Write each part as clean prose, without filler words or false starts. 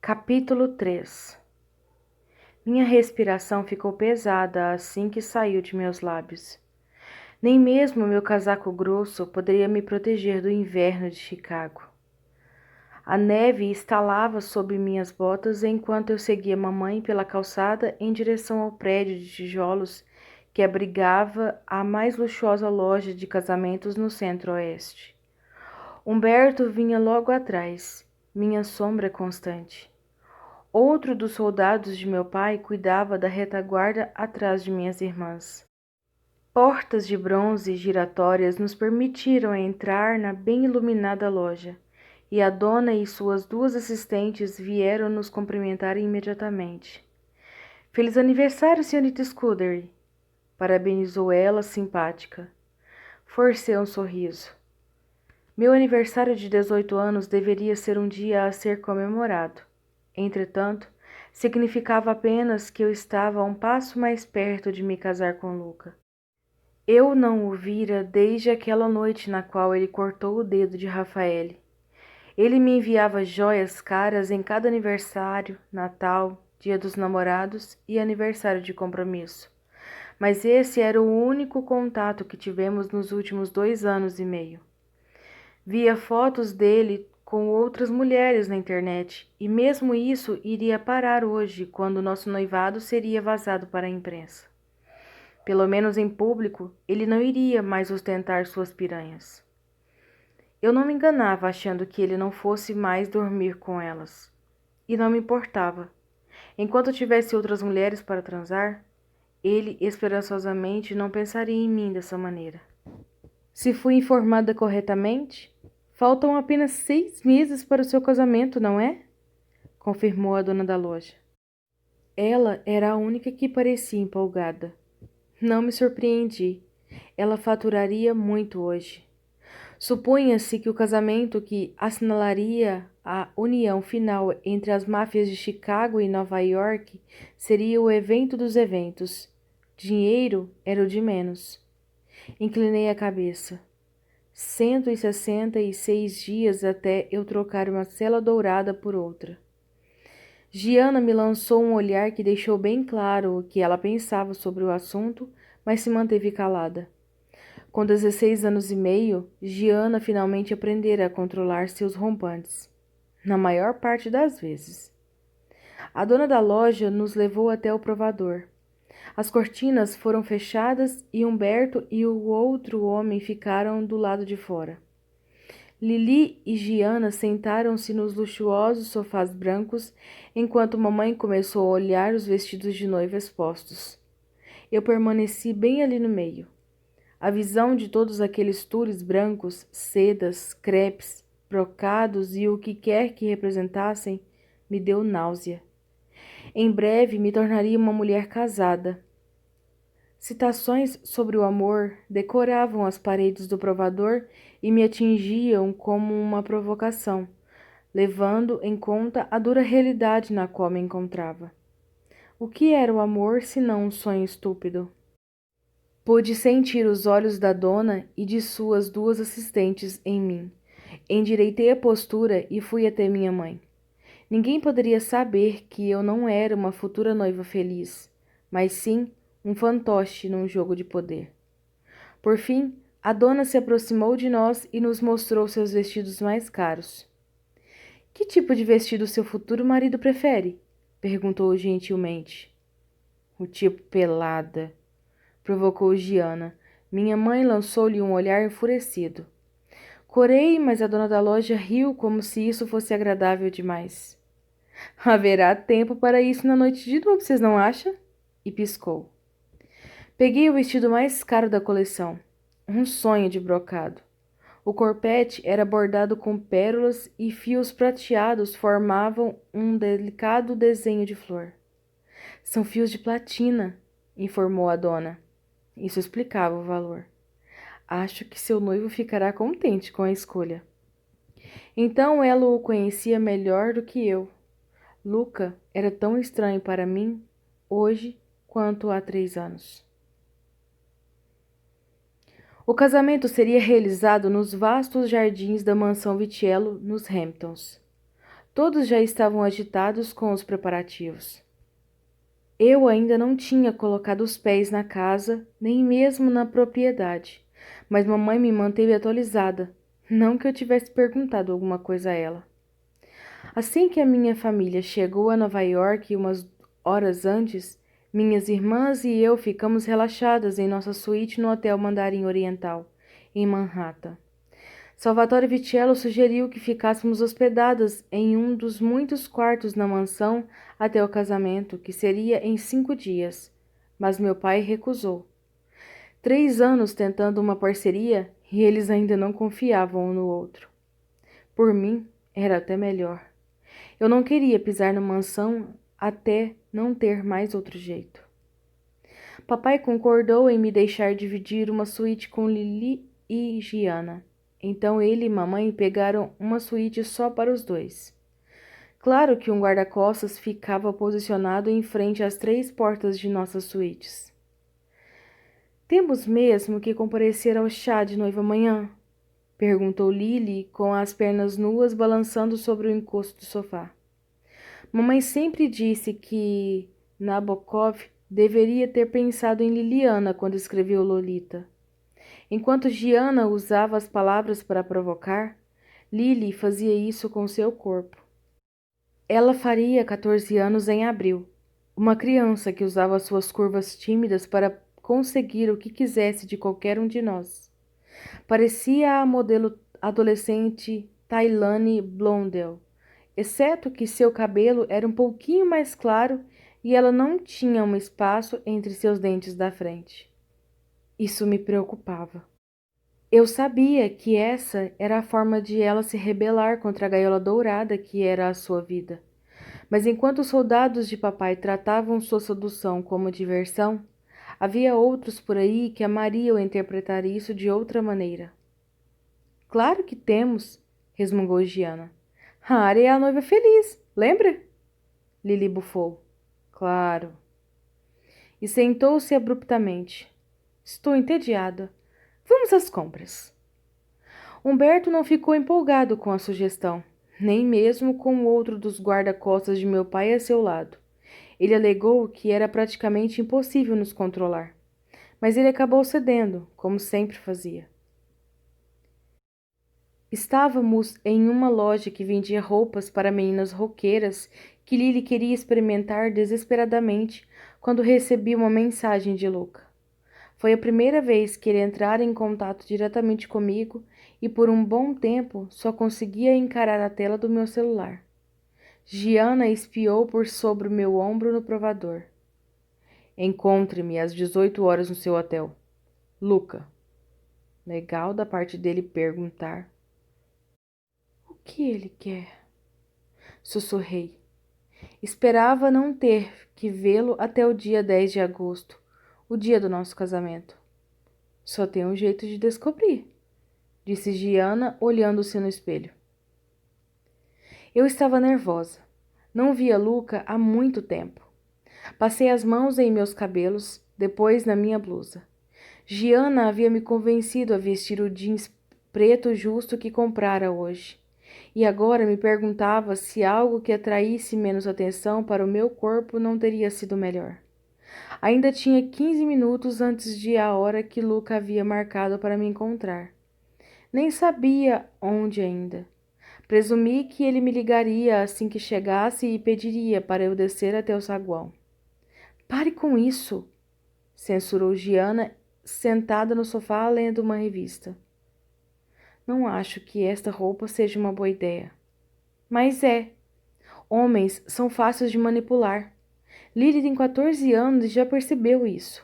Capítulo 3. Minha respiração ficou pesada assim que saiu de meus lábios. Nem mesmo meu casaco grosso poderia me proteger do inverno de Chicago. A neve estalava sob minhas botas enquanto eu seguia mamãe pela calçada em direção ao prédio de tijolos que abrigava a mais luxuosa loja de casamentos no centro-oeste. Humberto vinha logo atrás, minha sombra constante. Outro dos soldados de meu pai cuidava da retaguarda atrás de minhas irmãs. Portas de bronze giratórias nos permitiram entrar na bem iluminada loja, e a dona e suas duas assistentes vieram nos cumprimentar imediatamente. Feliz aniversário, senhorita Scuderi! Parabenizou ela, simpática. Forcei um sorriso. Meu aniversário de 18 anos deveria ser um dia a ser comemorado. Entretanto, significava apenas que eu estava um passo mais perto de me casar com Luca. Eu não o vira desde aquela noite na qual ele cortou o dedo de Rafaele. Ele me enviava joias caras em cada aniversário, Natal, Dia dos Namorados e aniversário de compromisso. Mas esse era o único contato que tivemos nos últimos 2 anos e meio. Via fotos dele com outras mulheres na internet, e mesmo isso iria parar hoje, quando nosso noivado seria vazado para a imprensa. Pelo menos em público, ele não iria mais ostentar suas piranhas. Eu não me enganava achando que ele não fosse mais dormir com elas. E não me importava. Enquanto tivesse outras mulheres para transar, ele esperançosamente não pensaria em mim dessa maneira. Se fui informada corretamente, faltam apenas 6 meses para o seu casamento, não é? Confirmou a dona da loja. Ela era a única que parecia empolgada. Não me surpreendi. Ela faturaria muito hoje. Supunha-se que o casamento que assinalaria a união final entre as máfias de Chicago e Nova York seria o evento dos eventos. Dinheiro era o de menos. Inclinei a cabeça. 166 dias até eu trocar uma cela dourada por outra. Giana me lançou um olhar que deixou bem claro o que ela pensava sobre o assunto, mas se manteve calada. Com 16 anos e meio, Giana finalmente aprendera a controlar seus rompantes, na maior parte das vezes. A dona da loja nos levou até o provador. As cortinas foram fechadas e Humberto e o outro homem ficaram do lado de fora. Lili e Giana sentaram-se nos luxuosos sofás brancos, enquanto mamãe começou a olhar os vestidos de noiva expostos. Eu permaneci bem ali no meio. A visão de todos aqueles tules brancos, sedas, crepes, brocados e o que quer que representassem, me deu náusea. Em breve me tornaria uma mulher casada. Citações sobre o amor decoravam as paredes do provador e me atingiam como uma provocação, levando em conta a dura realidade na qual me encontrava. O que era o amor senão um sonho estúpido? Pude sentir os olhos da dona e de suas duas assistentes em mim. Endireitei a postura e fui até minha mãe. Ninguém poderia saber que eu não era uma futura noiva feliz, mas sim um fantoche num jogo de poder. Por fim, a dona se aproximou de nós e nos mostrou seus vestidos mais caros. Que tipo de vestido seu futuro marido prefere? Perguntou gentilmente. O tipo pelada, provocou Giana. Minha mãe lançou-lhe um olhar enfurecido. Corei, mas a dona da loja riu como se isso fosse agradável demais. Haverá tempo para isso na noite de núpcias, não acha? E piscou. Peguei o vestido mais caro da coleção, um sonho de brocado. O corpete era bordado com pérolas e fios prateados formavam um delicado desenho de flor. São fios de platina, informou a dona. Isso explicava o valor. Acho que seu noivo ficará contente com a escolha. Então ela o conhecia melhor do que eu. Luca era tão estranho para mim, hoje, quanto há 3 anos. O casamento seria realizado nos vastos jardins da mansão Vitiello, nos Hamptons. Todos já estavam agitados com os preparativos. Eu ainda não tinha colocado os pés na casa, nem mesmo na propriedade, mas mamãe me manteve atualizada, não que eu tivesse perguntado alguma coisa a ela. Assim que a minha família chegou a Nova York umas horas antes, minhas irmãs e eu ficamos relaxadas em nossa suíte no Hotel Mandarim Oriental, em Manhattan. Salvatore Vitiello sugeriu que ficássemos hospedadas em um dos muitos quartos na mansão até o casamento, que seria em 5 dias, mas meu pai recusou. 3 anos tentando uma parceria e eles ainda não confiavam um no outro. Por mim, era até melhor. Eu não queria pisar na mansão até não ter mais outro jeito. Papai concordou em me deixar dividir uma suíte com Lili e Gianna. Então ele e mamãe pegaram uma suíte só para os dois. Claro que um guarda-costas ficava posicionado em frente às 3 portas de nossas suítes. Temos mesmo que comparecer ao chá de noiva amanhã? Perguntou Lily, com as pernas nuas balançando sobre o encosto do sofá. Mamãe sempre disse que Nabokov deveria ter pensado em Liliana quando escreveu Lolita. Enquanto Gianna usava as palavras para provocar, Lily fazia isso com seu corpo. Ela faria 14 anos em abril, uma criança que usava suas curvas tímidas para conseguir o que quisesse de qualquer um de nós. Parecia a modelo adolescente Tailane Blondell, exceto que seu cabelo era um pouquinho mais claro e ela não tinha um espaço entre seus dentes da frente. Isso me preocupava. Eu sabia que essa era a forma de ela se rebelar contra a gaiola dourada que era a sua vida. Mas enquanto os soldados de papai tratavam sua sedução como diversão, havia outros por aí que amariam interpretar isso de outra maneira. Claro que temos, resmungou Gianna. Harry é a noiva feliz, lembra? Lily bufou. Claro. E sentou-se abruptamente. Estou entediada. Vamos às compras. Humberto não ficou empolgado com a sugestão, nem mesmo com o outro dos guarda-costas de meu pai a seu lado. Ele alegou que era praticamente impossível nos controlar, mas ele acabou cedendo, como sempre fazia. Estávamos em uma loja que vendia roupas para meninas roqueiras que Lily queria experimentar desesperadamente quando recebi uma mensagem de Luca. Foi a primeira vez que ele entrara em contato diretamente comigo e por um bom tempo só conseguia encarar a tela do meu celular. Gianna espiou por sobre o meu ombro no provador. Encontre-me às 18 horas no seu hotel. Luca. Legal da parte dele perguntar. O que ele quer? Sussurrei. Esperava não ter que vê-lo até o dia 10 de agosto, o dia do nosso casamento. Só tem um jeito de descobrir, disse Gianna, olhando-se no espelho. Eu estava nervosa. Não via Luca há muito tempo. Passei as mãos em meus cabelos, depois na minha blusa. Gianna havia me convencido a vestir o jeans preto justo que comprara hoje. E agora me perguntava se algo que atraísse menos atenção para o meu corpo não teria sido melhor. Ainda tinha 15 minutos antes de a hora que Luca havia marcado para me encontrar. Nem sabia onde ainda. Presumi que ele me ligaria assim que chegasse e pediria para eu descer até o saguão. Pare com isso, censurou Gianna, sentada no sofá lendo uma revista. Não acho que esta roupa seja uma boa ideia. Mas é. Homens são fáceis de manipular. Lily tem 14 anos e já percebeu isso.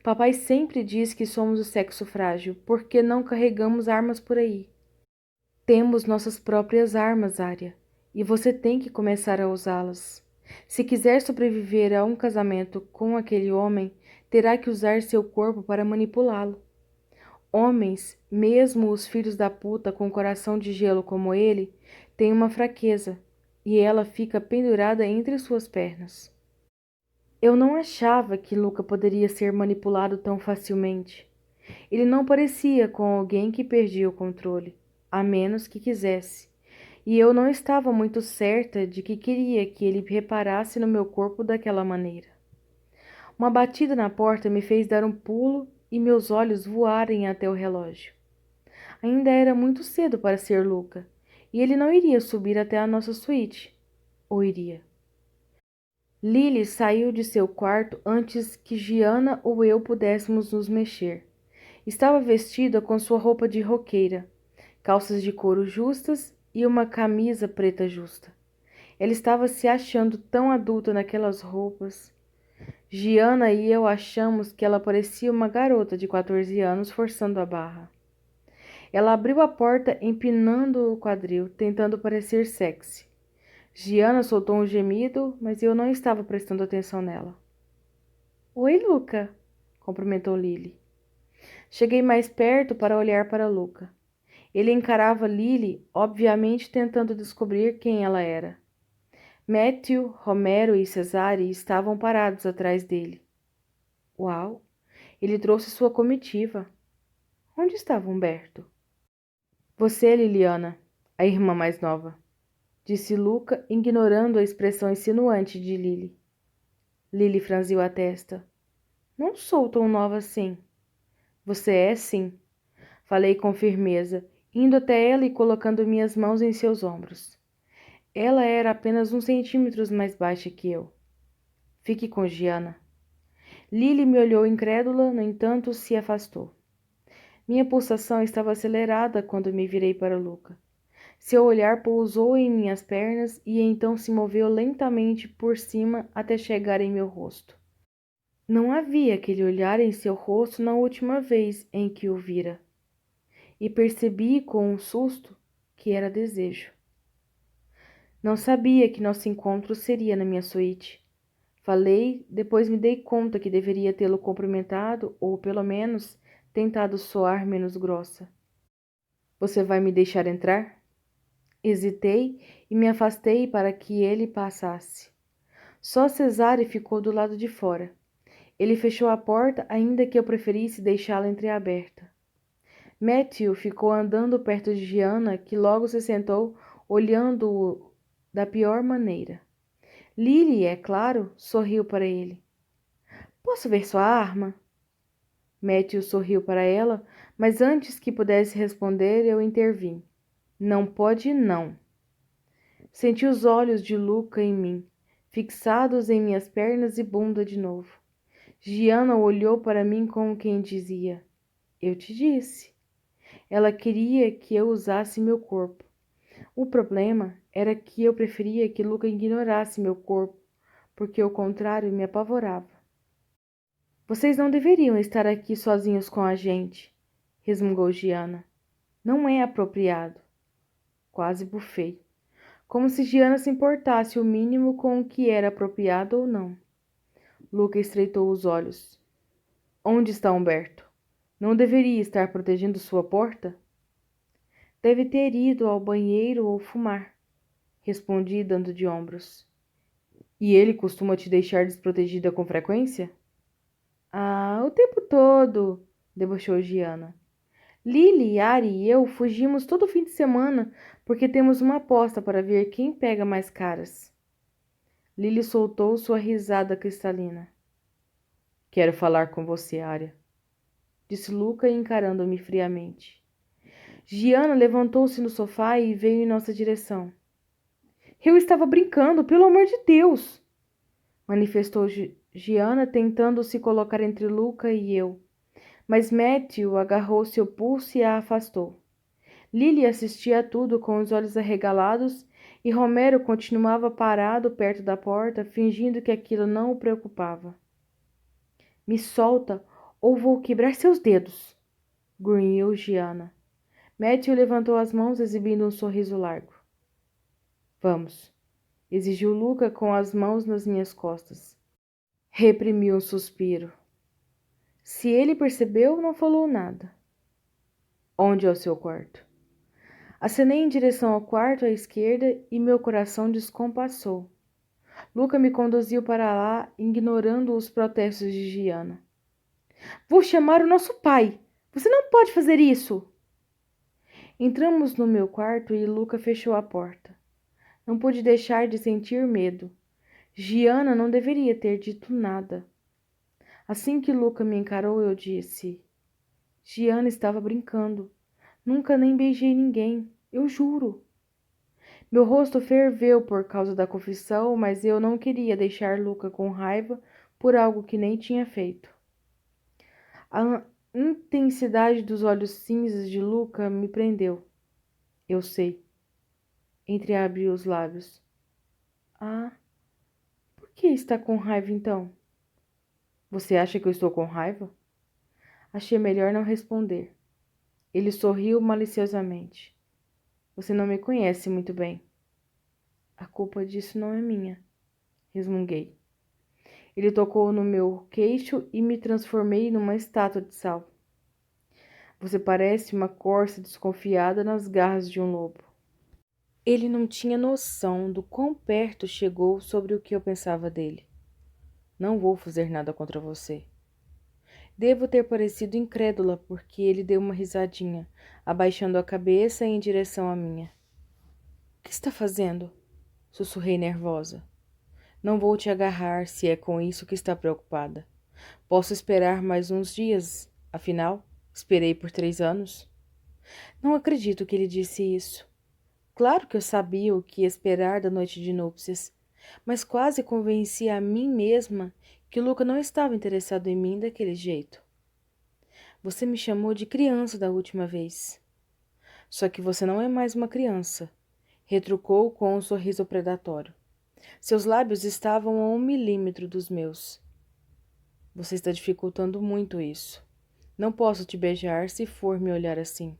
Papai sempre diz que somos o sexo frágil, porque não carregamos armas por aí. Temos nossas próprias armas, Arya, e você tem que começar a usá-las. Se quiser sobreviver a um casamento com aquele homem, terá que usar seu corpo para manipulá-lo. Homens, mesmo os filhos da puta com coração de gelo como ele, têm uma fraqueza, e ela fica pendurada entre suas pernas. Eu não achava que Luca poderia ser manipulado tão facilmente. Ele não parecia com alguém que perdia o controle, a menos que quisesse. e eu não estava muito certa de que queria que ele reparasse no meu corpo daquela maneira. Uma batida na porta me fez dar um pulo e meus olhos voarem até o relógio. Ainda era muito cedo para ser Luca, e ele não iria subir até a nossa suíte. Ou iria? Lily saiu de seu quarto antes que Gianna ou eu pudéssemos nos mexer. Estava vestida com sua roupa de roqueira, calças de couro justas e uma camisa preta justa. Ela estava se achando tão adulta naquelas roupas. Gianna e eu achamos que ela parecia uma garota de 14 anos forçando a barra. Ela abriu a porta empinando o quadril, tentando parecer sexy. Gianna soltou um gemido, mas eu não estava prestando atenção nela. Oi, Luca, cumprimentou Lily. Cheguei mais perto para olhar para Luca. Ele encarava Lily, obviamente tentando descobrir quem ela era. Matthew, Romero e Cesare estavam parados atrás dele. Uau! Ele trouxe sua comitiva. Onde estava Humberto? Você, Liliana, a irmã mais nova, disse Luca, ignorando a expressão insinuante de Lily. Lily franziu a testa. Não sou tão nova assim. Você é, sim. Falei com firmeza, indo até ela e colocando minhas mãos em seus ombros. Ela era apenas uns centímetros mais baixa que eu. Fique com Gianna. Lily me olhou incrédula, no entanto, se afastou. Minha pulsação estava acelerada quando me virei para Luca. Seu olhar pousou em minhas pernas e então se moveu lentamente por cima até chegar em meu rosto. Não havia aquele olhar em seu rosto na última vez em que o vira. E percebi com um susto que era desejo. Não sabia que nosso encontro seria na minha suíte. Falei, depois me dei conta que deveria tê-lo cumprimentado ou, pelo menos, tentado soar menos grossa. Você vai me deixar entrar? Hesitei e me afastei para que ele passasse. Só Cesare ficou do lado de fora. Ele fechou a porta, ainda que eu preferisse deixá-la entreaberta. Matthew ficou andando perto de Gianna, que logo se sentou, olhando-o da pior maneira. Lily, é claro, sorriu para ele. Posso ver sua arma? Matthew sorriu para ela, mas antes que pudesse responder, eu intervim. Não pode, não. Senti os olhos de Luca em mim, fixados em minhas pernas e bunda de novo. Gianna olhou para mim como quem dizia, eu te disse. Ela queria que eu usasse meu corpo. O problema era que eu preferia que Luca ignorasse meu corpo, porque o contrário me apavorava. Vocês não deveriam estar aqui sozinhos com a gente, resmungou Gianna. Não é apropriado. Quase bufei. Como se Gianna se importasse o mínimo com o que era apropriado ou não. Luca estreitou os olhos. Onde está Humberto? Não deveria estar protegendo sua porta? Deve ter ido ao banheiro ou fumar, respondi, dando de ombros. E ele costuma te deixar desprotegida com frequência? Ah, o tempo todo, debochou Gianna. Lily, Ari e eu fugimos todo fim de semana porque temos uma aposta para ver quem pega mais caras. Lily soltou sua risada cristalina. Quero falar com você, Arya, disse Luca encarando-me friamente. Gianna levantou-se no sofá e veio em nossa direção. Eu estava brincando, pelo amor de Deus! Manifestou Gianna, tentando se colocar entre Luca e eu. Mas Matthew agarrou seu pulso e a afastou. Lily assistia a tudo com os olhos arregalados e Romero continuava parado perto da porta, fingindo que aquilo não o preocupava. Me solta ou vou quebrar seus dedos, grunhiu Gianna. Matthew levantou as mãos, exibindo um sorriso largo. Vamos, exigiu Luca com as mãos nas minhas costas. Reprimiu um suspiro. Se ele percebeu, não falou nada. Onde é o seu quarto? Acenei em direção ao quarto à esquerda e meu coração descompassou. Luca me conduziu para lá, ignorando os protestos de Gianna. Vou chamar o nosso pai! Você não pode fazer isso! Entramos no meu quarto e Luca fechou a porta. Não pude deixar de sentir medo. Giana não deveria ter dito nada. Assim que Luca me encarou, eu disse: Giana estava brincando. Nunca nem beijei ninguém, eu juro. Meu rosto ferveu por causa da confissão, mas eu não queria deixar Luca com raiva por algo que nem tinha feito. A intensidade dos olhos cinzas de Luca me prendeu. Eu sei. Entreabri os lábios. Ah, por que está com raiva então? Você acha que eu estou com raiva? Achei melhor não responder. Ele sorriu maliciosamente. Você não me conhece muito bem. A culpa disso não é minha, resmunguei. Ele tocou no meu queixo e me transformei numa estátua de sal. Você parece uma corça desconfiada nas garras de um lobo. Ele não tinha noção do quão perto chegou sobre o que eu pensava dele. Não vou fazer nada contra você. Devo ter parecido incrédula porque ele deu uma risadinha, abaixando a cabeça em direção à minha. O que está fazendo? Sussurrei nervosa. Não vou te agarrar se é com isso que está preocupada. Posso esperar mais uns dias, afinal, esperei por 3 anos. Não acredito que ele disse isso. Claro que eu sabia o que esperar da noite de núpcias, mas quase convenci a mim mesma que Luca não estava interessado em mim daquele jeito. Você me chamou de criança da última vez. Só que você não é mais uma criança, retrucou com um sorriso predatório. Seus lábios estavam a 1 milímetro dos meus. Você está dificultando muito isso. Não posso te beijar se for me olhar assim.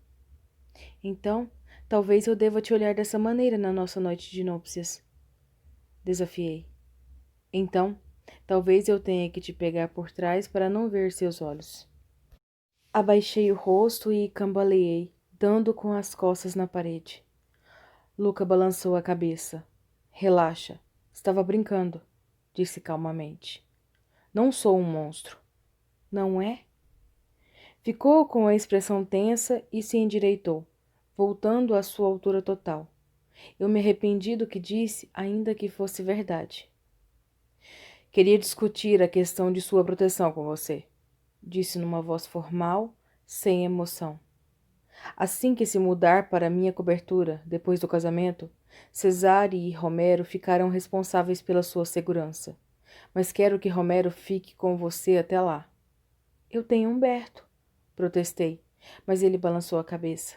Então, talvez eu deva te olhar dessa maneira na nossa noite de núpcias. Desafiei. Então, talvez eu tenha que te pegar por trás para não ver seus olhos. Abaixei o rosto e cambaleei, dando com as costas na parede. Luca balançou a cabeça. Relaxa, estava brincando, disse calmamente. Não sou um monstro. Não é? Ficou com a expressão tensa e se endireitou, voltando à sua altura total. Eu me arrependi do que disse, ainda que fosse verdade. Queria discutir a questão de sua proteção com você, disse numa voz formal, sem emoção. Assim que se mudar para minha cobertura, depois do casamento, Cesare e Romero ficarão responsáveis pela sua segurança. Mas quero que Romero fique com você até lá. Eu tenho Humberto, protestei, mas ele balançou a cabeça.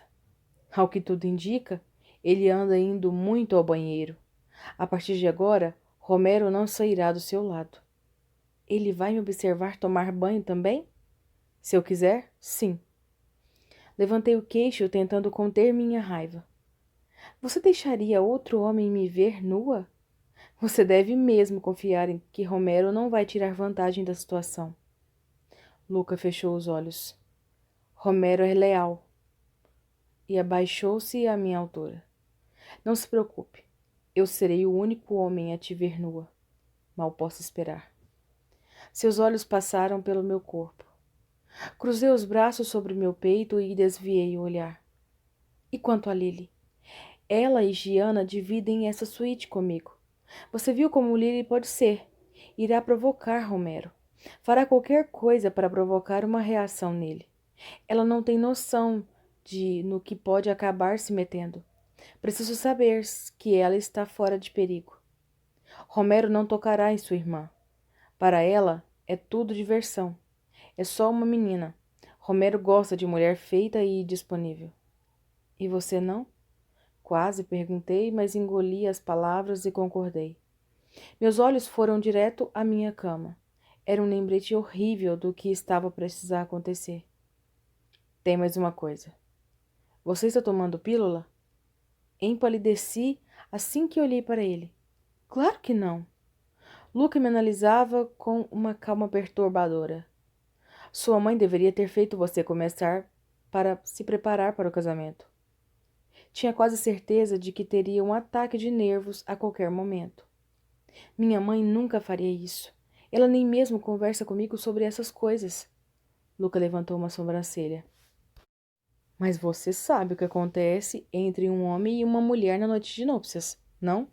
Ao que tudo indica, ele anda indo muito ao banheiro. A partir de agora, Romero não sairá do seu lado. Ele vai me observar tomar banho também? Se eu quiser, sim. Levantei o queixo, tentando conter minha raiva. Você deixaria outro homem me ver nua? Você deve mesmo confiar em que Romero não vai tirar vantagem da situação. Luca fechou os olhos. Romero é leal. E abaixou-se à minha altura. Não se preocupe. Eu serei o único homem a te ver nua. Mal posso esperar. Seus olhos passaram pelo meu corpo. Cruzei os braços sobre meu peito e desviei o olhar. E quanto a Lily? Ela e Giana dividem essa suíte comigo. Você viu como Lily pode ser. Irá provocar Romero. Fará qualquer coisa para provocar uma reação nele. Ela não tem noção no que pode acabar se metendo. Preciso saber que ela está fora de perigo. Romero não tocará em sua irmã. Para ela, é tudo diversão. É só uma menina. Romero gosta de mulher feita e disponível. E você não? Quase perguntei, mas engoli as palavras e concordei. Meus olhos foram direto à minha cama. Era um lembrete horrível do que estava prestes a acontecer. Tem mais uma coisa. Você está tomando pílula? Empalideci assim que olhei para ele. Claro que não. Luca me analisava com uma calma perturbadora. Sua mãe deveria ter feito você começar para se preparar para o casamento. Tinha quase certeza de que teria um ataque de nervos a qualquer momento. Minha mãe nunca faria isso. Ela nem mesmo conversa comigo sobre essas coisas. Luca levantou uma sobrancelha. Mas você sabe o que acontece entre um homem e uma mulher na noite de núpcias, não?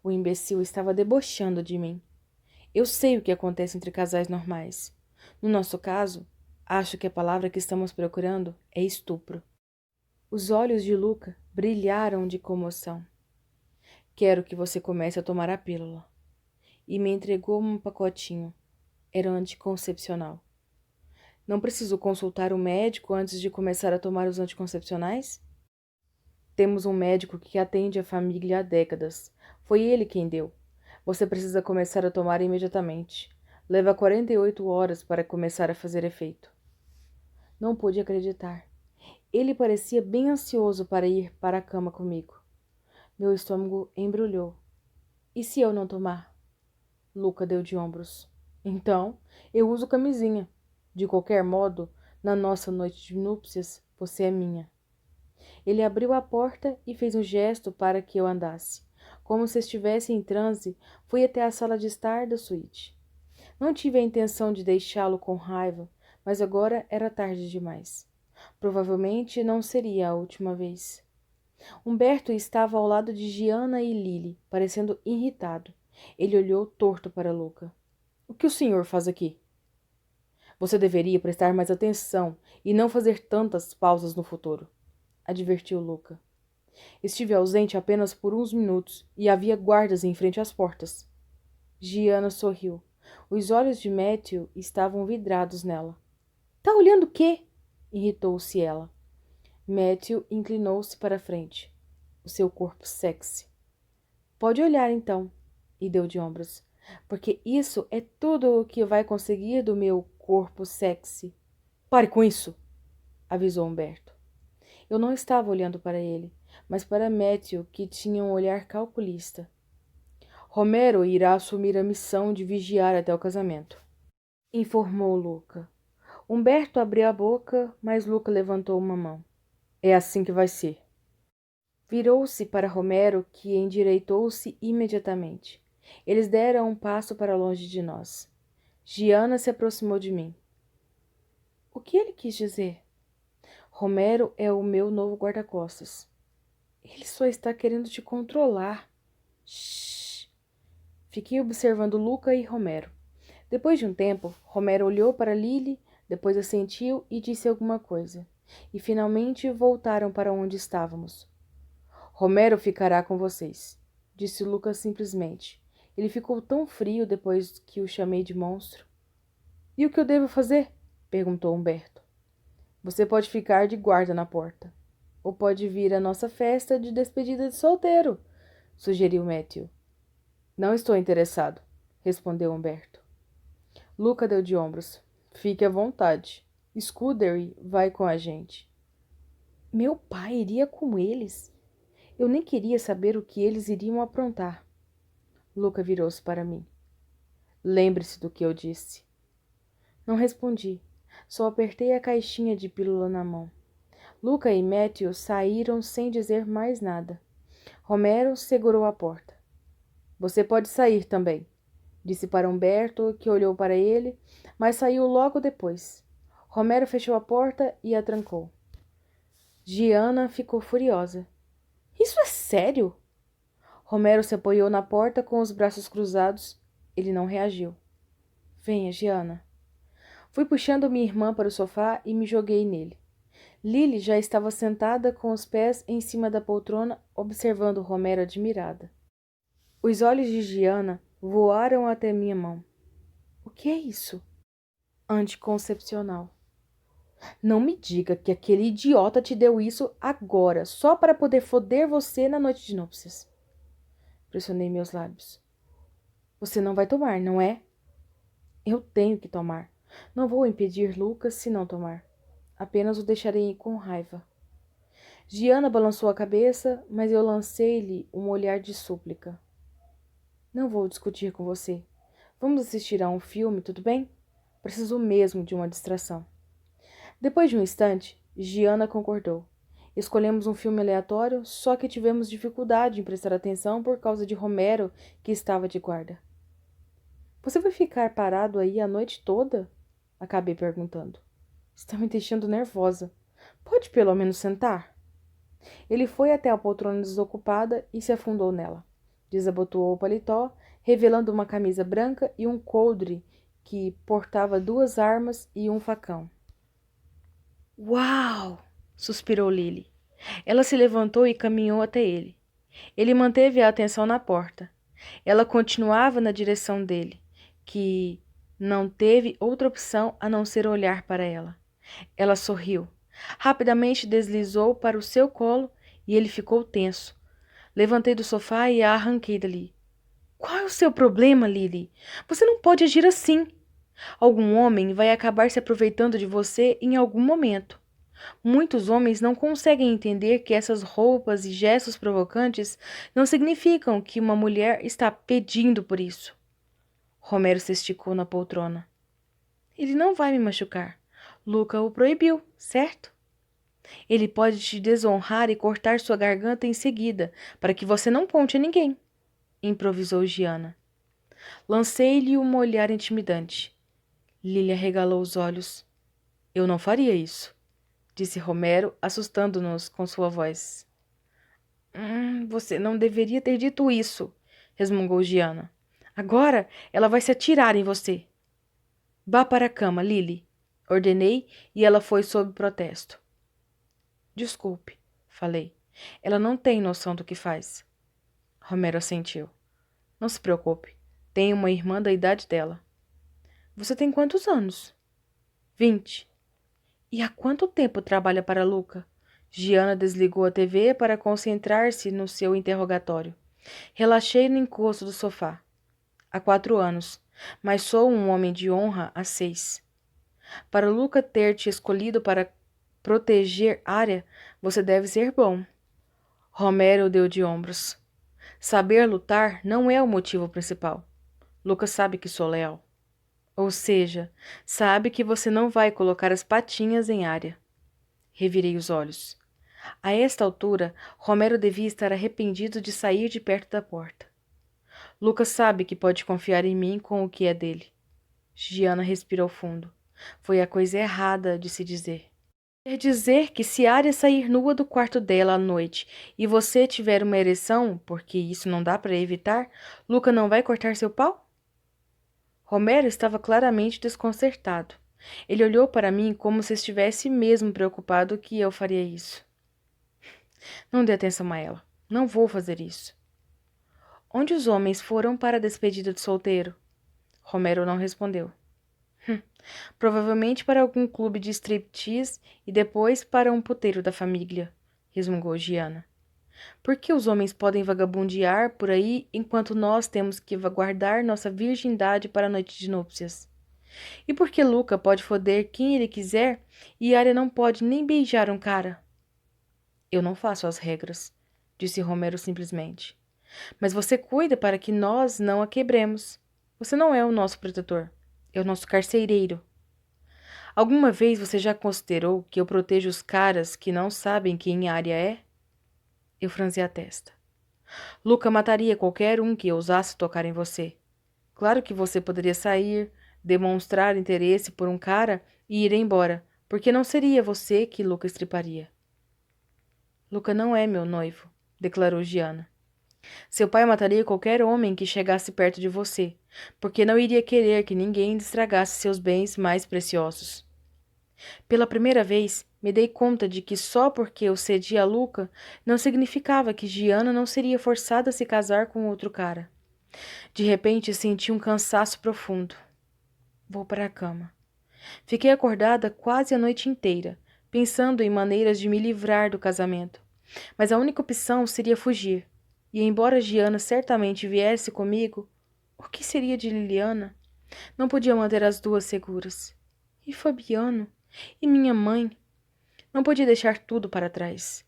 O imbecil estava debochando de mim. Eu sei o que acontece entre casais normais. No nosso caso, acho que a palavra que estamos procurando é estupro. Os olhos de Luca brilharam de comoção. Quero que você comece a tomar a pílula. E me entregou um pacotinho. Era anticoncepcional. Não preciso consultar o médico antes de começar a tomar os anticoncepcionais? Temos um médico que atende a família há décadas. Foi ele quem deu. Você precisa começar a tomar imediatamente. Leva 48 horas para começar a fazer efeito. Não pude acreditar. Ele parecia bem ansioso para ir para a cama comigo. Meu estômago embrulhou. E se eu não tomar? Luca deu de ombros. Então, eu uso camisinha. De qualquer modo, na nossa noite de núpcias, você é minha. Ele abriu a porta e fez um gesto para que eu andasse. Como se estivesse em transe, fui até a sala de estar da suíte. Não tive a intenção de deixá-lo com raiva, mas agora era tarde demais. Provavelmente não seria a última vez. Humberto estava ao lado de Giana e Lily, parecendo irritado. Ele olhou torto para Luca. O que o senhor faz aqui? Você deveria prestar mais atenção e não fazer tantas pausas no futuro, advertiu Luca. Estive ausente apenas por uns minutos e havia guardas em frente às portas. Giana sorriu. Os olhos de Matthew estavam vidrados nela. Tá olhando o quê? Irritou-se ela. Matthew inclinou-se para a frente. O seu corpo sexy. Pode olhar, então, e deu de ombros, porque isso é tudo o que vai conseguir do meu corpo sexy. Pare com isso, avisou Humberto. Eu não estava olhando para ele, mas para Matthew, que tinha um olhar calculista. Romero irá assumir a missão de vigiar até o casamento, informou Luca. Humberto abriu a boca, mas Luca levantou uma mão. É assim que vai ser. Virou-se para Romero, que endireitou-se imediatamente. Eles deram um passo para longe de nós. Giana se aproximou de mim. O que ele quis dizer? Romero é o meu novo guarda-costas. Ele só está querendo te controlar. Shhh. Fiquei observando Luca e Romero. Depois de um tempo, Romero olhou para Lily, depois assentiu e disse alguma coisa. E finalmente voltaram para onde estávamos. Romero ficará com vocês, disse Lucas simplesmente. Ele ficou tão frio depois que o chamei de monstro. E o que eu devo fazer? Perguntou Humberto. Você pode ficar de guarda na porta. Ou pode vir à nossa festa de despedida de solteiro, sugeriu Matthew. Não estou interessado, respondeu Humberto. Luca deu de ombros. Fique à vontade. Scuderi vai com a gente. Meu pai iria com eles? Eu nem queria saber o que eles iriam aprontar. Luca virou-se para mim. Lembre-se do que eu disse. Não respondi. Só apertei a caixinha de pílula na mão. Luca e Matthew saíram sem dizer mais nada. Romero segurou a porta. Você pode sair também, disse para Humberto, que olhou para ele, mas saiu logo depois. Romero fechou a porta e a trancou. Giana ficou furiosa. Isso é sério? Romero se apoiou na porta com os braços cruzados. Ele não reagiu. Venha, Giana. Fui puxando minha irmã para o sofá e me joguei nele. Lily já estava sentada com os pés em cima da poltrona, observando Romero admirada. Os olhos de Giana voaram até minha mão. O que é isso? Anticoncepcional. Não me diga que aquele idiota te deu isso agora, só para poder foder você na noite de núpcias. Pressionei meus lábios. Você não vai tomar, não é? Eu tenho que tomar. Não vou impedir Lucas se não tomar. Apenas o deixarei com raiva. Giana balançou a cabeça, mas eu lancei-lhe um olhar de súplica. Não vou discutir com você. Vamos assistir a um filme, tudo bem? Preciso mesmo de uma distração. Depois de um instante, Giana concordou. Escolhemos um filme aleatório, só que tivemos dificuldade em prestar atenção por causa de Romero, que estava de guarda. Você vai ficar parado aí a noite toda? Acabei perguntando. Está me deixando nervosa. Pode pelo menos sentar? Ele foi até a poltrona desocupada e se afundou nela. Desabotoou o paletó, revelando uma camisa branca e um coldre que portava 2 armas e um facão. Uau! Suspirou Lily. Ela se levantou e caminhou até ele. Ele manteve a atenção na porta. Ela continuava na direção dele, que não teve outra opção a não ser olhar para ela. Ela sorriu. Rapidamente deslizou para o seu colo e ele ficou tenso. Levantei do sofá e a arranquei dali. Qual é o seu problema, Lily? Você não pode agir assim. Algum homem vai acabar se aproveitando de você em algum momento. Muitos homens não conseguem entender que essas roupas e gestos provocantes não significam que uma mulher está pedindo por isso. Romero se esticou na poltrona. Ele não vai me machucar. Luca o proibiu, certo? Ele pode te desonrar e cortar sua garganta em seguida, para que você não conte a ninguém, improvisou Giana. Lancei-lhe um olhar intimidante. Lilia arregalou os olhos. Eu não faria isso, disse Romero, assustando-nos com sua voz. Você não deveria ter dito isso, resmungou Giana. Agora ela vai se atirar em você. Vá para a cama, Lily, ordenei, e ela foi sob protesto. Desculpe, falei. Ela não tem noção do que faz. Romero assentiu. Não se preocupe. Tenho uma irmã da idade dela. Você tem quantos anos? 20. E há quanto tempo trabalha para Luca? Giana desligou a TV para concentrar-se no seu interrogatório. Relaxei no encosto do sofá. Há 4 anos, mas sou um homem de honra há 6. Para Luca ter te escolhido para proteger área, você deve ser bom. Romero deu de ombros. Saber lutar não é o motivo principal. Lucas sabe que sou leal. Ou seja, sabe que você não vai colocar as patinhas em área. Revirei os olhos. A esta altura, Romero devia estar arrependido de sair de perto da porta. Lucas sabe que pode confiar em mim com o que é dele. Giana respirou fundo. Foi a coisa errada de se dizer. Quer dizer que se Arya sair nua do quarto dela à noite e você tiver uma ereção, porque isso não dá para evitar, Luca não vai cortar seu pau? Romero estava claramente desconcertado. Ele olhou para mim como se estivesse mesmo preocupado que eu faria isso. Não dê atenção a ela. Não vou fazer isso. Onde os homens foram para a despedida de solteiro? Romero não respondeu. Provavelmente para algum clube de striptease e depois para um puteiro da família, resmungou Giana. Por que os homens podem vagabundear por aí enquanto nós temos que guardar nossa virgindade para a noite de núpcias? E por que Luca pode foder quem ele quiser e Arya não pode nem beijar um cara? Eu não faço as regras, disse Romero simplesmente. Mas você cuida para que nós não a quebremos. Você não é o nosso protetor, é o nosso carcereiro. Alguma vez você já considerou que eu protejo os caras que não sabem quem Arya é? Eu franzi a testa. Luca mataria qualquer um que ousasse tocar em você. Claro que você poderia sair, demonstrar interesse por um cara e ir embora, porque não seria você que Luca estriparia. Luca não é meu noivo, declarou Giana. Seu pai mataria qualquer homem que chegasse perto de você, porque não iria querer que ninguém estragasse seus bens mais preciosos. Pela primeira vez, me dei conta de que só porque eu cedi a Luca não significava que Giana não seria forçada a se casar com outro cara. De repente, senti um cansaço profundo. Vou para a cama. Fiquei acordada quase a noite inteira, pensando em maneiras de me livrar do casamento. Mas a única opção seria fugir. E embora Giana certamente viesse comigo, o que seria de Liliana? Não podia manter as duas seguras. E Fabiano? E minha mãe? Não podia deixar tudo para trás.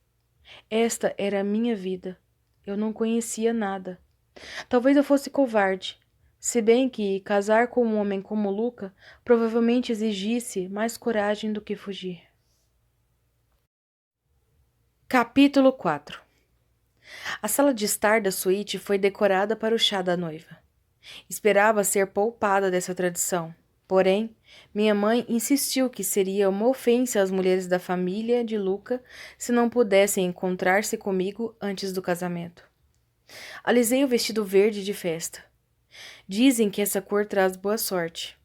Esta era a minha vida. Eu não conhecia nada. Talvez eu fosse covarde, se bem que casar com um homem como Luca provavelmente exigisse mais coragem do que fugir. Capítulo 4. A sala de estar da suíte foi decorada para o chá da noiva. Esperava ser poupada dessa tradição. Porém, minha mãe insistiu que seria uma ofensa às mulheres da família de Luca se não pudessem encontrar-se comigo antes do casamento. Alisei o vestido verde de festa. Dizem que essa cor traz boa sorte.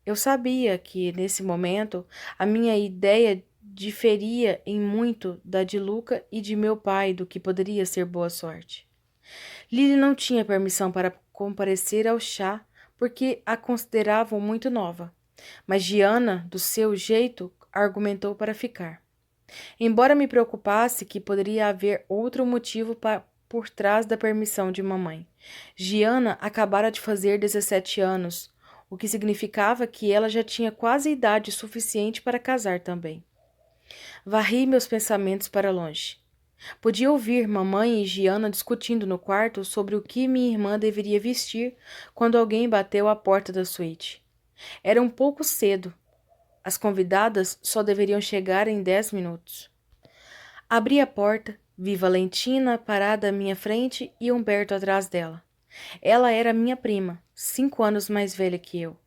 Eu sabia que, nesse momento, a minha ideia diferia em muito da de Luca e de meu pai do que poderia ser boa sorte. Lily não tinha permissão para comparecer ao chá porque a consideravam muito nova, mas Gianna, do seu jeito, argumentou para ficar. Embora me preocupasse que poderia haver outro motivo por trás da permissão de mamãe. Gianna acabara de fazer 17 anos, o que significava que ela já tinha quase idade suficiente para casar também. Varri meus pensamentos para longe. Podia ouvir mamãe e Gianna discutindo no quarto sobre o que minha irmã deveria vestir quando alguém bateu à porta da suíte. Era um pouco cedo. As convidadas só deveriam chegar em 10 minutos. Abri a porta, vi Valentina parada à minha frente e Humberto atrás dela. Ela era minha prima, 5 anos mais velha que eu.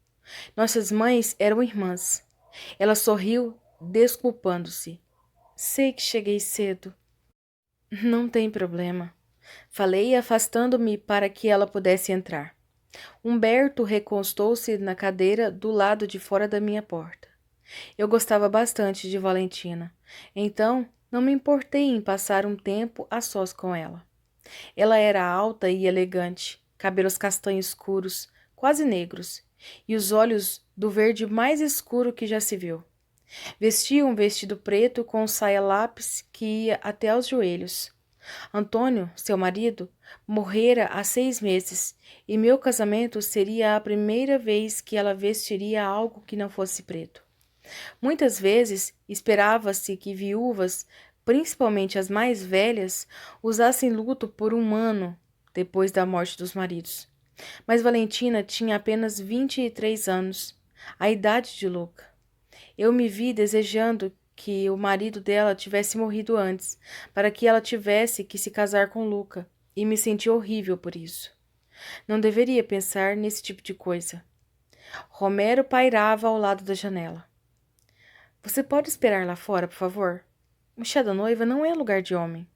Nossas mães eram irmãs. Ela sorriu, desculpando-se. Sei que cheguei cedo. Não tem problema. Falei, afastando-me para que ela pudesse entrar. Humberto recostou-se na cadeira do lado de fora da minha porta. Eu gostava bastante de Valentina, então não me importei em passar um tempo a sós com ela. Ela era alta e elegante, cabelos castanhos escuros, quase negros, e os olhos do verde mais escuro que já se viu. Vestia um vestido preto com saia lápis que ia até aos joelhos. Antônio, seu marido, morrera há 6 meses, e meu casamento seria a primeira vez que ela vestiria algo que não fosse preto. Muitas vezes esperava-se que viúvas, principalmente as mais velhas, usassem luto por um ano depois da morte dos maridos. Mas Valentina tinha apenas 23 anos, a idade de Luca. Eu me vi desejando que o marido dela tivesse morrido antes, para que ela tivesse que se casar com Luca, e me senti horrível por isso. Não deveria pensar nesse tipo de coisa. Romero pairava ao lado da janela. Você pode esperar lá fora, por favor? O chá da noiva não é lugar de homem.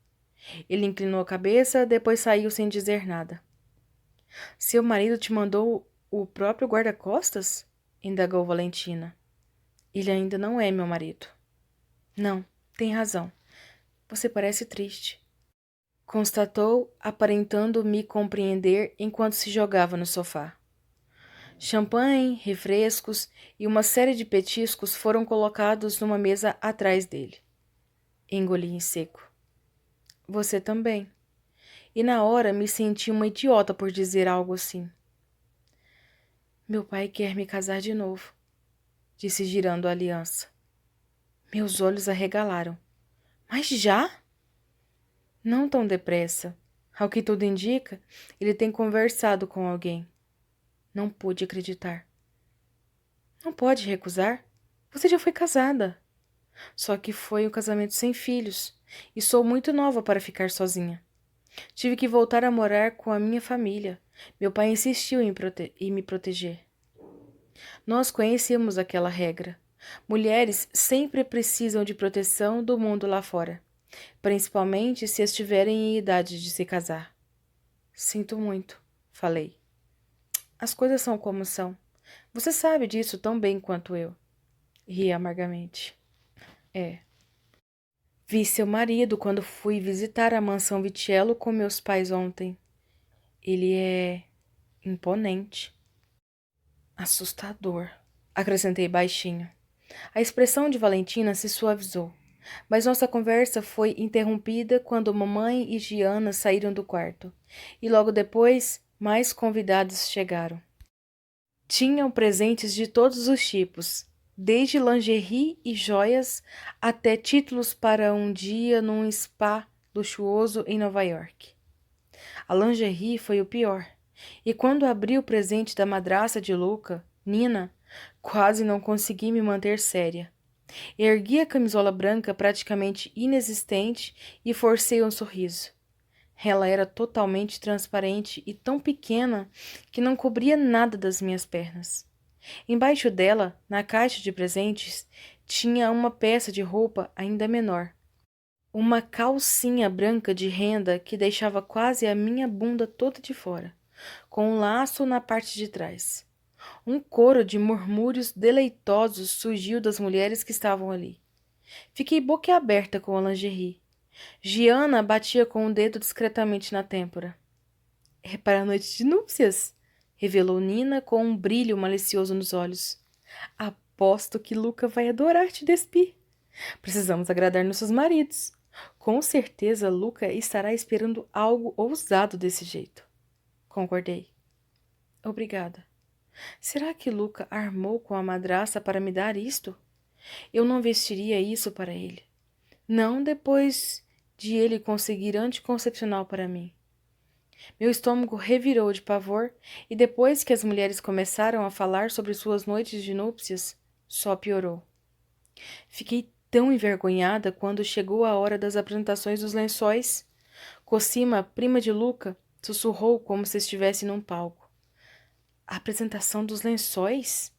Ele inclinou a cabeça, depois saiu sem dizer nada. Seu marido te mandou o próprio guarda-costas? Indagou Valentina. Ele ainda não é meu marido. Não, tem razão. Você parece triste. Constatou, aparentando me compreender enquanto se jogava no sofá. Champanhe, refrescos e uma série de petiscos foram colocados numa mesa atrás dele. Engoli em seco. Você também. E na hora me senti uma idiota por dizer algo assim. Meu pai quer me casar de novo, disse girando a aliança. Meus olhos arregalaram. Mas já? Não tão depressa. Ao que tudo indica, ele tem conversado com alguém. Não pude acreditar. Não pode recusar? Você já foi casada. Só que foi um casamento sem filhos, e sou muito nova para ficar sozinha. Tive que voltar a morar com a minha família. Meu pai insistiu em me proteger. Nós conhecemos aquela regra. Mulheres sempre precisam de proteção do mundo lá fora, principalmente se estiverem em idade de se casar. Sinto muito, falei. As coisas são como são. Você sabe disso tão bem quanto eu. Ri amargamente. É. Vi seu marido quando fui visitar a mansão Vitiello com meus pais ontem. Ele é imponente. Assustador, acrescentei baixinho. A expressão de Valentina se suavizou, mas nossa conversa foi interrompida quando mamãe e Gianna saíram do quarto, e logo depois mais convidados chegaram. Tinham presentes de todos os tipos, desde lingerie e joias até títulos para um dia num spa luxuoso em Nova York. A lingerie foi o pior, e quando abri o presente da madraça de Luca, Nina, quase não consegui me manter séria. Ergui a camisola branca praticamente inexistente e forcei um sorriso. Ela era totalmente transparente e tão pequena que não cobria nada das minhas pernas. Embaixo dela, na caixa de presentes, tinha uma peça de roupa ainda menor. Uma calcinha branca de renda que deixava quase a minha bunda toda de fora, com um laço na parte de trás. Um coro de murmúrios deleitosos surgiu das mulheres que estavam ali. Fiquei boquiaberta com a lingerie. Giana batia com o dedo discretamente na têmpora. É para a noite de núpcias, revelou Nina com um brilho malicioso nos olhos. Aposto que Luca vai adorar te despir. Precisamos agradar nossos maridos. Com certeza Luca estará esperando algo ousado desse jeito. Concordei. Obrigada. Será que Luca armou com a madraça para me dar isto? Eu não vestiria isso para ele. Não depois de ele conseguir anticoncepcional para mim. Meu estômago revirou de pavor e depois que as mulheres começaram a falar sobre suas noites de núpcias, só piorou. Fiquei tão envergonhada quando chegou a hora das apresentações dos lençóis. Cosima, prima de Luca, sussurrou como se estivesse num palco. A apresentação dos lençóis?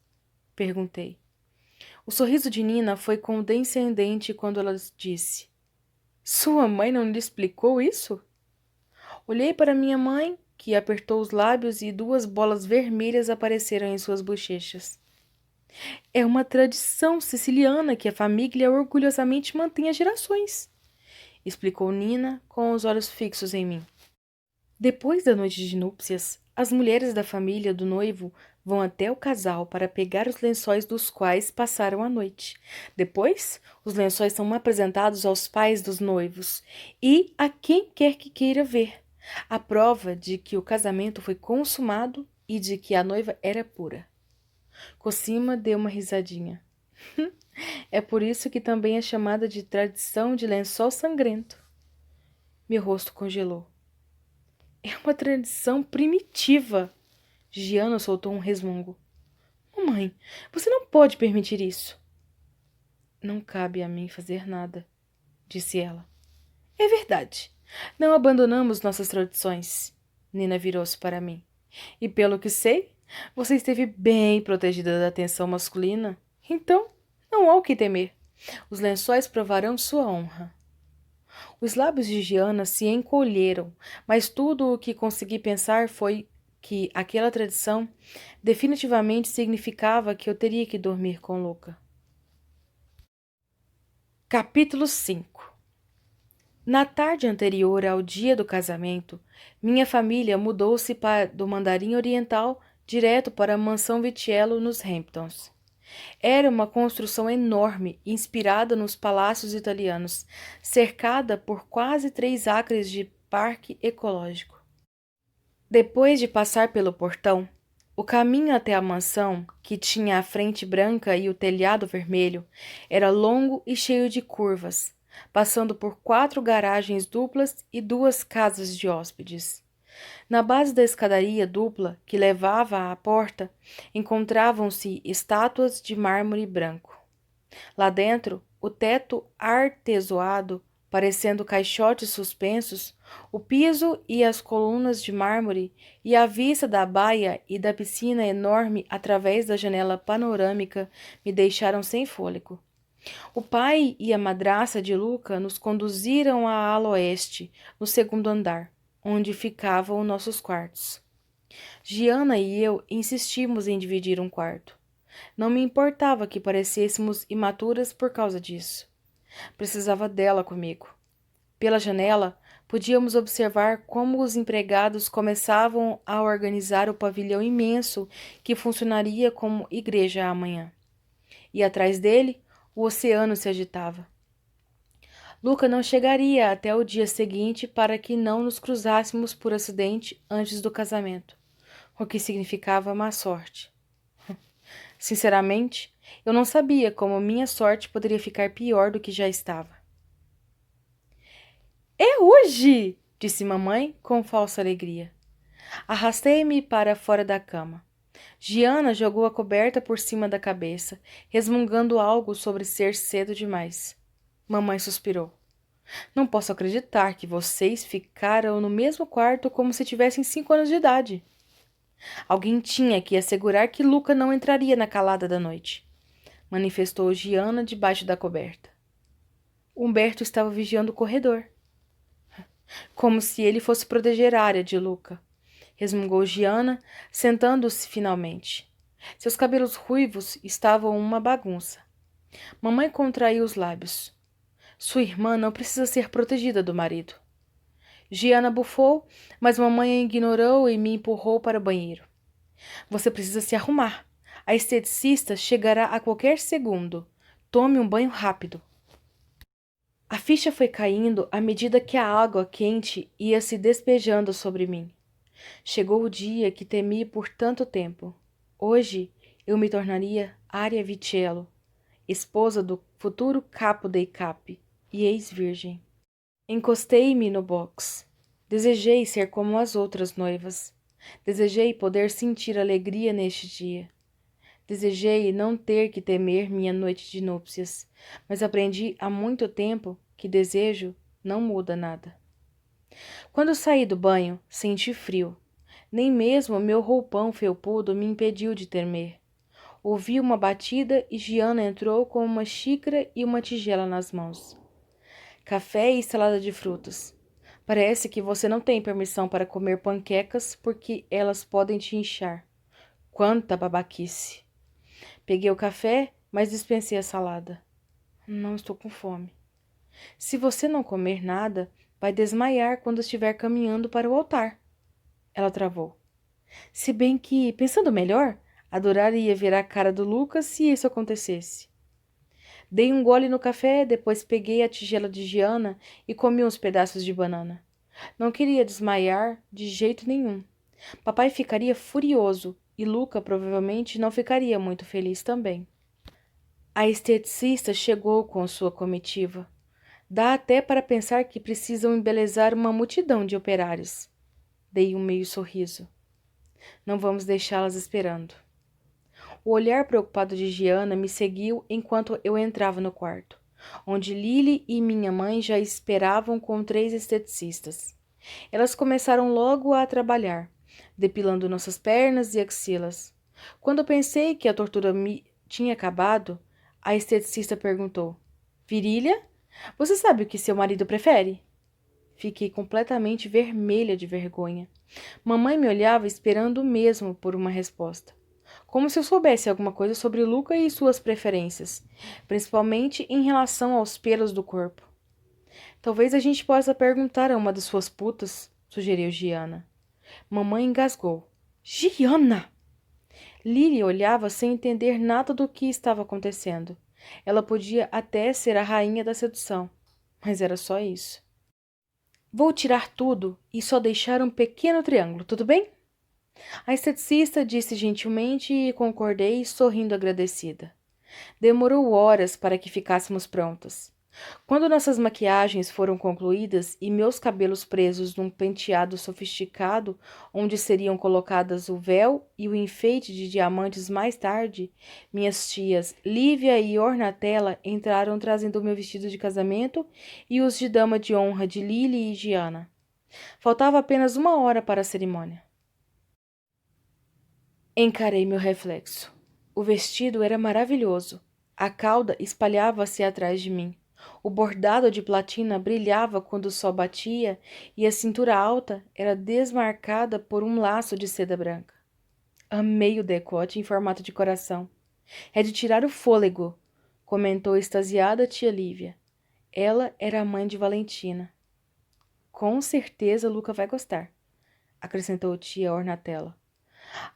Perguntei. O sorriso de Nina foi condescendente quando ela disse: Sua mãe não lhe explicou isso? Olhei para minha mãe, que apertou os lábios e duas bolas vermelhas apareceram em suas bochechas. É uma tradição siciliana que a família orgulhosamente mantém há gerações, explicou Nina com os olhos fixos em mim. Depois da noite de núpcias, as mulheres da família do noivo vão até o casal para pegar os lençóis dos quais passaram a noite. Depois, os lençóis são apresentados aos pais dos noivos e a quem quer que queira ver, a prova de que o casamento foi consumado e de que a noiva era pura. Cosima deu uma risadinha. É por isso que também é chamada de tradição de lençol sangrento. Meu rosto congelou. É uma tradição primitiva. Giana soltou um resmungo. Mamãe, você não pode permitir isso. Não cabe a mim fazer nada, disse ela. É verdade. Não abandonamos nossas tradições. Nina virou-se para mim. E pelo que sei, você esteve bem protegida da atenção masculina. Então, não há o que temer. Os lençóis provarão sua honra. Os lábios de Giana se encolheram, mas tudo o que consegui pensar foi que aquela tradição definitivamente significava que eu teria que dormir com Luca. Capítulo 5. Na tarde anterior ao dia do casamento, minha família mudou-se do Mandarim Oriental direto para a mansão Vitiello nos Hamptons. Era uma construção enorme, inspirada nos palácios italianos, cercada por quase 3 acres de parque ecológico. Depois de passar pelo portão, o caminho até a mansão, que tinha a frente branca e o telhado vermelho, era longo e cheio de curvas, passando por 4 garagens duplas e 2 casas de hóspedes. Na base da escadaria dupla que levava à porta, encontravam-se estátuas de mármore branco. Lá dentro, o teto artesoado, parecendo caixotes suspensos, o piso e as colunas de mármore e a vista da baía e da piscina enorme através da janela panorâmica me deixaram sem fôlego. O pai e a madraça de Luca nos conduziram à ala oeste, no segundo andar, onde ficavam nossos quartos. Giana e eu insistimos em dividir um quarto. Não me importava que parecêssemos imaturas por causa disso. Precisava dela comigo. Pela janela, podíamos observar como os empregados começavam a organizar o pavilhão imenso que funcionaria como igreja amanhã. E atrás dele, o oceano se agitava. Luca não chegaria até o dia seguinte para que não nos cruzássemos por acidente antes do casamento, o que significava má sorte. Sinceramente, eu não sabia como minha sorte poderia ficar pior do que já estava. É hoje! Disse mamãe com falsa alegria. Arrastei-me para fora da cama. Giana jogou a coberta por cima da cabeça, resmungando algo sobre ser cedo demais. Mamãe suspirou. Não posso acreditar que vocês ficaram no mesmo quarto como se tivessem 5 anos de idade. Alguém tinha que assegurar que Luca não entraria na calada da noite, manifestou Giana debaixo da coberta. Humberto estava vigiando o corredor, como se ele fosse proteger a área de Luca, resmungou Giana, sentando-se finalmente. Seus cabelos ruivos estavam uma bagunça. Mamãe contraiu os lábios. Sua irmã não precisa ser protegida do marido. Giana bufou, mas mamãe a ignorou e me empurrou para o banheiro. Você precisa se arrumar. A esteticista chegará a qualquer segundo. Tome um banho rápido. A ficha foi caindo à medida que a água quente ia se despejando sobre mim. Chegou o dia que temi por tanto tempo. Hoje eu me tornaria Aria Vicello, esposa do futuro capo dei capi e ex-virgem. Encostei-me no box. Desejei ser como as outras noivas. Desejei poder sentir alegria neste dia. Desejei não ter que temer minha noite de núpcias, mas aprendi há muito tempo que desejo não muda nada. Quando saí do banho, senti frio. Nem mesmo meu roupão felpudo me impediu de temer. Ouvi uma batida e Giana entrou com uma xícara e uma tigela nas mãos. Café e salada de frutas. Parece que você não tem permissão para comer panquecas porque elas podem te inchar. Quanta babaquice! Peguei o café, mas dispensei a salada. Não estou com fome. Se você não comer nada, vai desmaiar quando estiver caminhando para o altar. Ela travou. Se bem que, pensando melhor, adoraria ver a cara do Lucas se isso acontecesse. Dei um gole no café, depois peguei a tigela de Giana e comi uns pedaços de banana. Não queria desmaiar de jeito nenhum. Papai ficaria furioso e Luca provavelmente não ficaria muito feliz também. A esteticista chegou com sua comitiva. Dá até para pensar que precisam embelezar uma multidão de operários. Dei um meio sorriso. Não vamos deixá-las esperando. O olhar preocupado de Giana me seguiu enquanto eu entrava no quarto, onde Lily e minha mãe já esperavam com 3 esteticistas. Elas começaram logo a trabalhar, depilando nossas pernas e axilas. Quando pensei que a tortura me tinha acabado, a esteticista perguntou: Virilha, você sabe o que seu marido prefere? Fiquei completamente vermelha de vergonha. Mamãe me olhava esperando mesmo por uma resposta. Como se eu soubesse alguma coisa sobre Luca e suas preferências, principalmente em relação aos pelos do corpo. Talvez a gente possa perguntar a uma das suas putas, sugeriu Giana. Mamãe engasgou. Giana! Lily olhava sem entender nada do que estava acontecendo. Ela podia até ser a rainha da sedução, mas era só isso. Vou tirar tudo e só deixar um pequeno triângulo, tudo bem? A esteticista disse gentilmente e concordei, sorrindo agradecida. Demorou horas para que ficássemos prontas. Quando nossas maquiagens foram concluídas e meus cabelos presos num penteado sofisticado, onde seriam colocadas o véu e o enfeite de diamantes mais tarde, minhas tias Lívia e Ornatella entraram trazendo o meu vestido de casamento e os de dama de honra de Lily e Giana. Faltava apenas 1 hora para a cerimônia. Encarei meu reflexo. O vestido era maravilhoso. A cauda espalhava-se atrás de mim. O bordado de platina brilhava quando o sol batia e a cintura alta era desmarcada por um laço de seda branca. Amei o decote em formato de coração. É de tirar o fôlego, comentou extasiada tia Lívia. Ela era a mãe de Valentina. Com certeza Luca vai gostar, acrescentou tia Ornatella.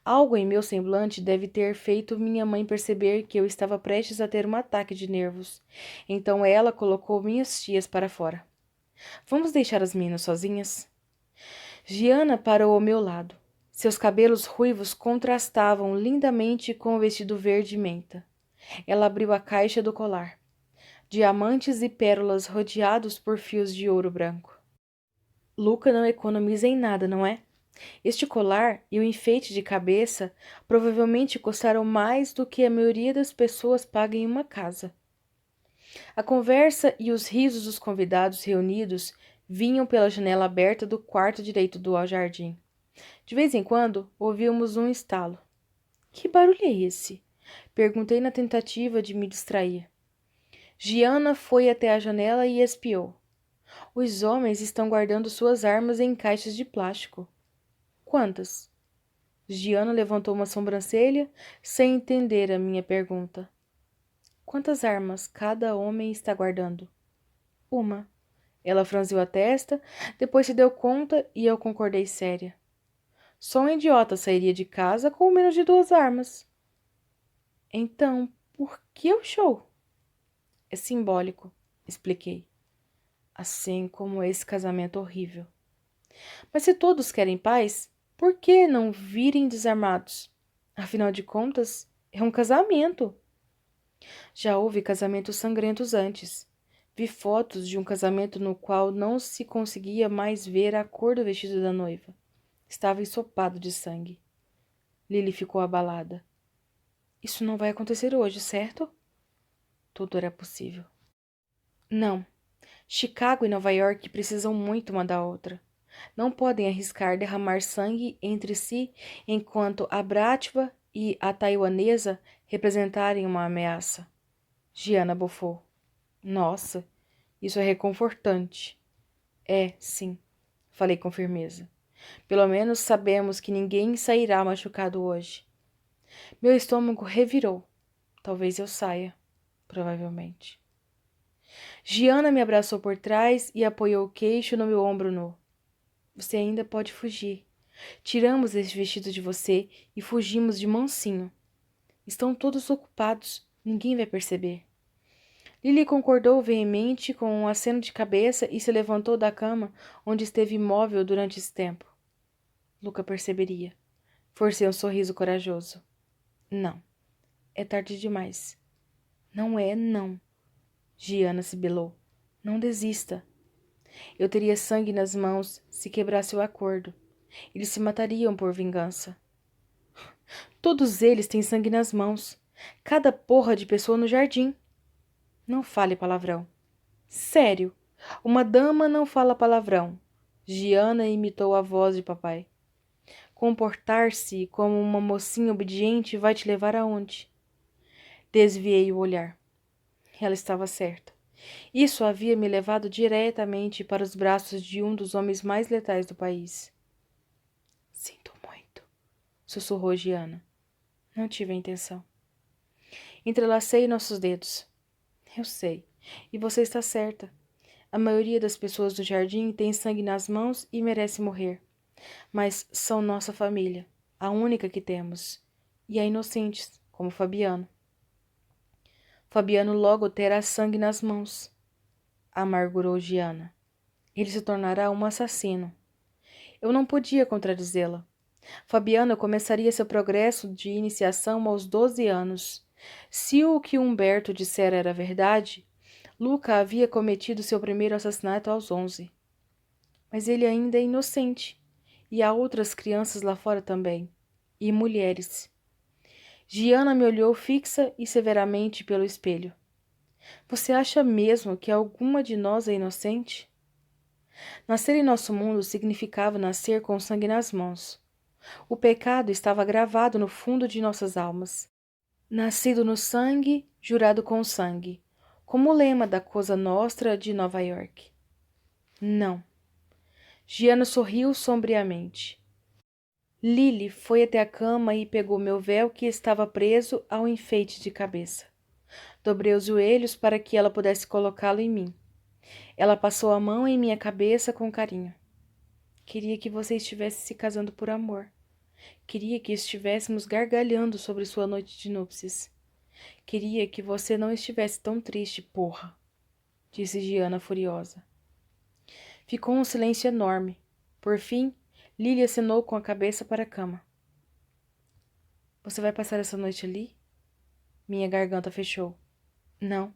Algo em meu semblante deve ter feito minha mãe perceber que eu estava prestes a ter um ataque de nervos. Então ela colocou minhas tias para fora. Vamos deixar as meninas sozinhas? Giana parou ao meu lado. Seus cabelos ruivos contrastavam lindamente com o vestido verde menta. Ela abriu a caixa do colar. Diamantes e pérolas rodeados por fios de ouro branco. Luca não economiza em nada, não é? Este colar e o enfeite de cabeça provavelmente custaram mais do que a maioria das pessoas paga em uma casa. A conversa e os risos dos convidados reunidos vinham pela janela aberta do quarto direito do jardim. De vez em quando, ouvimos um estalo. Que barulho é esse? Perguntei na tentativa de me distrair. Giana foi até a janela e espiou. Os homens estão guardando suas armas em caixas de plástico. Quantas? Giana levantou uma sobrancelha, sem entender a minha pergunta. Quantas armas cada homem está guardando? Uma. Ela franziu a testa, depois se deu conta e eu concordei séria. Só um idiota sairia de casa com menos de 2 armas. Então, por que o show? É simbólico, expliquei. Assim como esse casamento horrível. Mas se todos querem paz, por que não virem desarmados? Afinal de contas, é um casamento. Já houve casamentos sangrentos antes. Vi fotos de um casamento no qual não se conseguia mais ver a cor do vestido da noiva. Estava ensopado de sangue. Lily ficou abalada. Isso não vai acontecer hoje, certo? Tudo era possível. Não. Chicago e Nova York precisam muito uma da outra. Não podem arriscar derramar sangue entre si enquanto a Bratva e a taiwanesa representarem uma ameaça. Giana bufou. Nossa, isso é reconfortante. É, sim, falei com firmeza. Pelo menos sabemos que ninguém sairá machucado hoje. Meu estômago revirou. Talvez eu saia, provavelmente. Giana me abraçou por trás e apoiou o queixo no meu ombro nu. Você ainda pode fugir. Tiramos esse vestido de você e fugimos de mansinho. Estão todos ocupados. Ninguém vai perceber. Lily concordou veemente com um aceno de cabeça e se levantou da cama onde esteve imóvel durante esse tempo. Luca perceberia. Forcei um sorriso corajoso. Não. É tarde demais. Não é, não. Giana sibilou. Não desista. Eu teria sangue nas mãos se quebrasse o acordo. Eles se matariam por vingança. Todos eles têm sangue nas mãos. Cada porra de pessoa no jardim. Não fale palavrão. Sério, uma dama não fala palavrão. Giana imitou a voz de papai. Comportar-se como uma mocinha obediente vai te levar aonde? Desviei o olhar. Ela estava certa. Isso havia me levado diretamente para os braços de um dos homens mais letais do país. Sinto muito, sussurrou Giana. Não tive a intenção. Entrelacei nossos dedos. Eu sei, e você está certa. A maioria das pessoas do jardim tem sangue nas mãos e merece morrer. Mas são nossa família, a única que temos. E há inocentes, como Fabiano. Fabiano logo terá sangue nas mãos, amargurou Giana. Ele se tornará um assassino. Eu não podia contradizê-la. Fabiano começaria seu progresso de iniciação aos 12 anos. Se o que Humberto dissera era verdade, Luca havia cometido seu primeiro assassinato aos 11. Mas ele ainda é inocente. E há outras crianças lá fora também. E mulheres. Giana me olhou fixa e severamente pelo espelho. Você acha mesmo que alguma de nós é inocente? Nascer em nosso mundo significava nascer com sangue nas mãos. O pecado estava gravado no fundo de nossas almas. Nascido no sangue, jurado com sangue, como o lema da Cosa Nostra de Nova York. Não. Giana sorriu sombriamente. Lily foi até a cama e pegou meu véu que estava preso ao enfeite de cabeça. Dobrei os joelhos para que ela pudesse colocá-lo em mim. Ela passou a mão em minha cabeça com carinho. Queria que você estivesse se casando por amor. Queria que estivéssemos gargalhando sobre sua noite de núpcias. Queria que você não estivesse tão triste, porra, disse Giana furiosa. Ficou um silêncio enorme. Por fim, Lily acenou com a cabeça para a cama. Você vai passar essa noite ali? Minha garganta fechou. Não.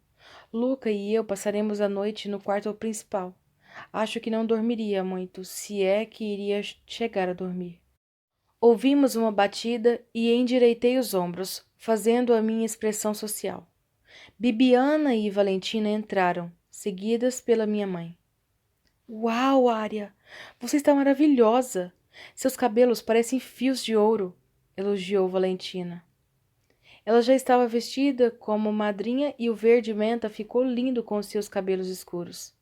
Luca e eu passaremos a noite no quarto principal. Acho que não dormiria muito, se é que iria chegar a dormir. Ouvimos uma batida e endireitei os ombros, fazendo a minha expressão social. Bibiana e Valentina entraram, seguidas pela minha mãe. Uau, Ária! Você está maravilhosa! Seus cabelos parecem fios de ouro, elogiou Valentina. Ela já estava vestida como madrinha e o verde menta ficou lindo com os seus cabelos escuros.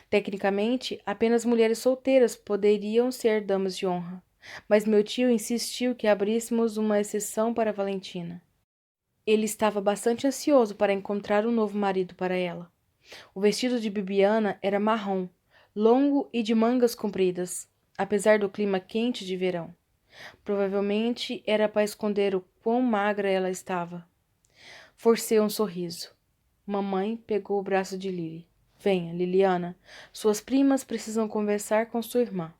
Tecnicamente, apenas mulheres solteiras poderiam ser damas de honra, mas meu tio insistiu que abríssemos uma exceção para Valentina. Ele estava bastante ansioso para encontrar um novo marido para ela. O vestido de Bibiana era marrom, longo e de mangas compridas, apesar do clima quente de verão. Provavelmente era para esconder o quão magra ela estava. Forcei um sorriso. Mamãe pegou o braço de Lily. Venha, Liliana. Suas primas precisam conversar com sua irmã.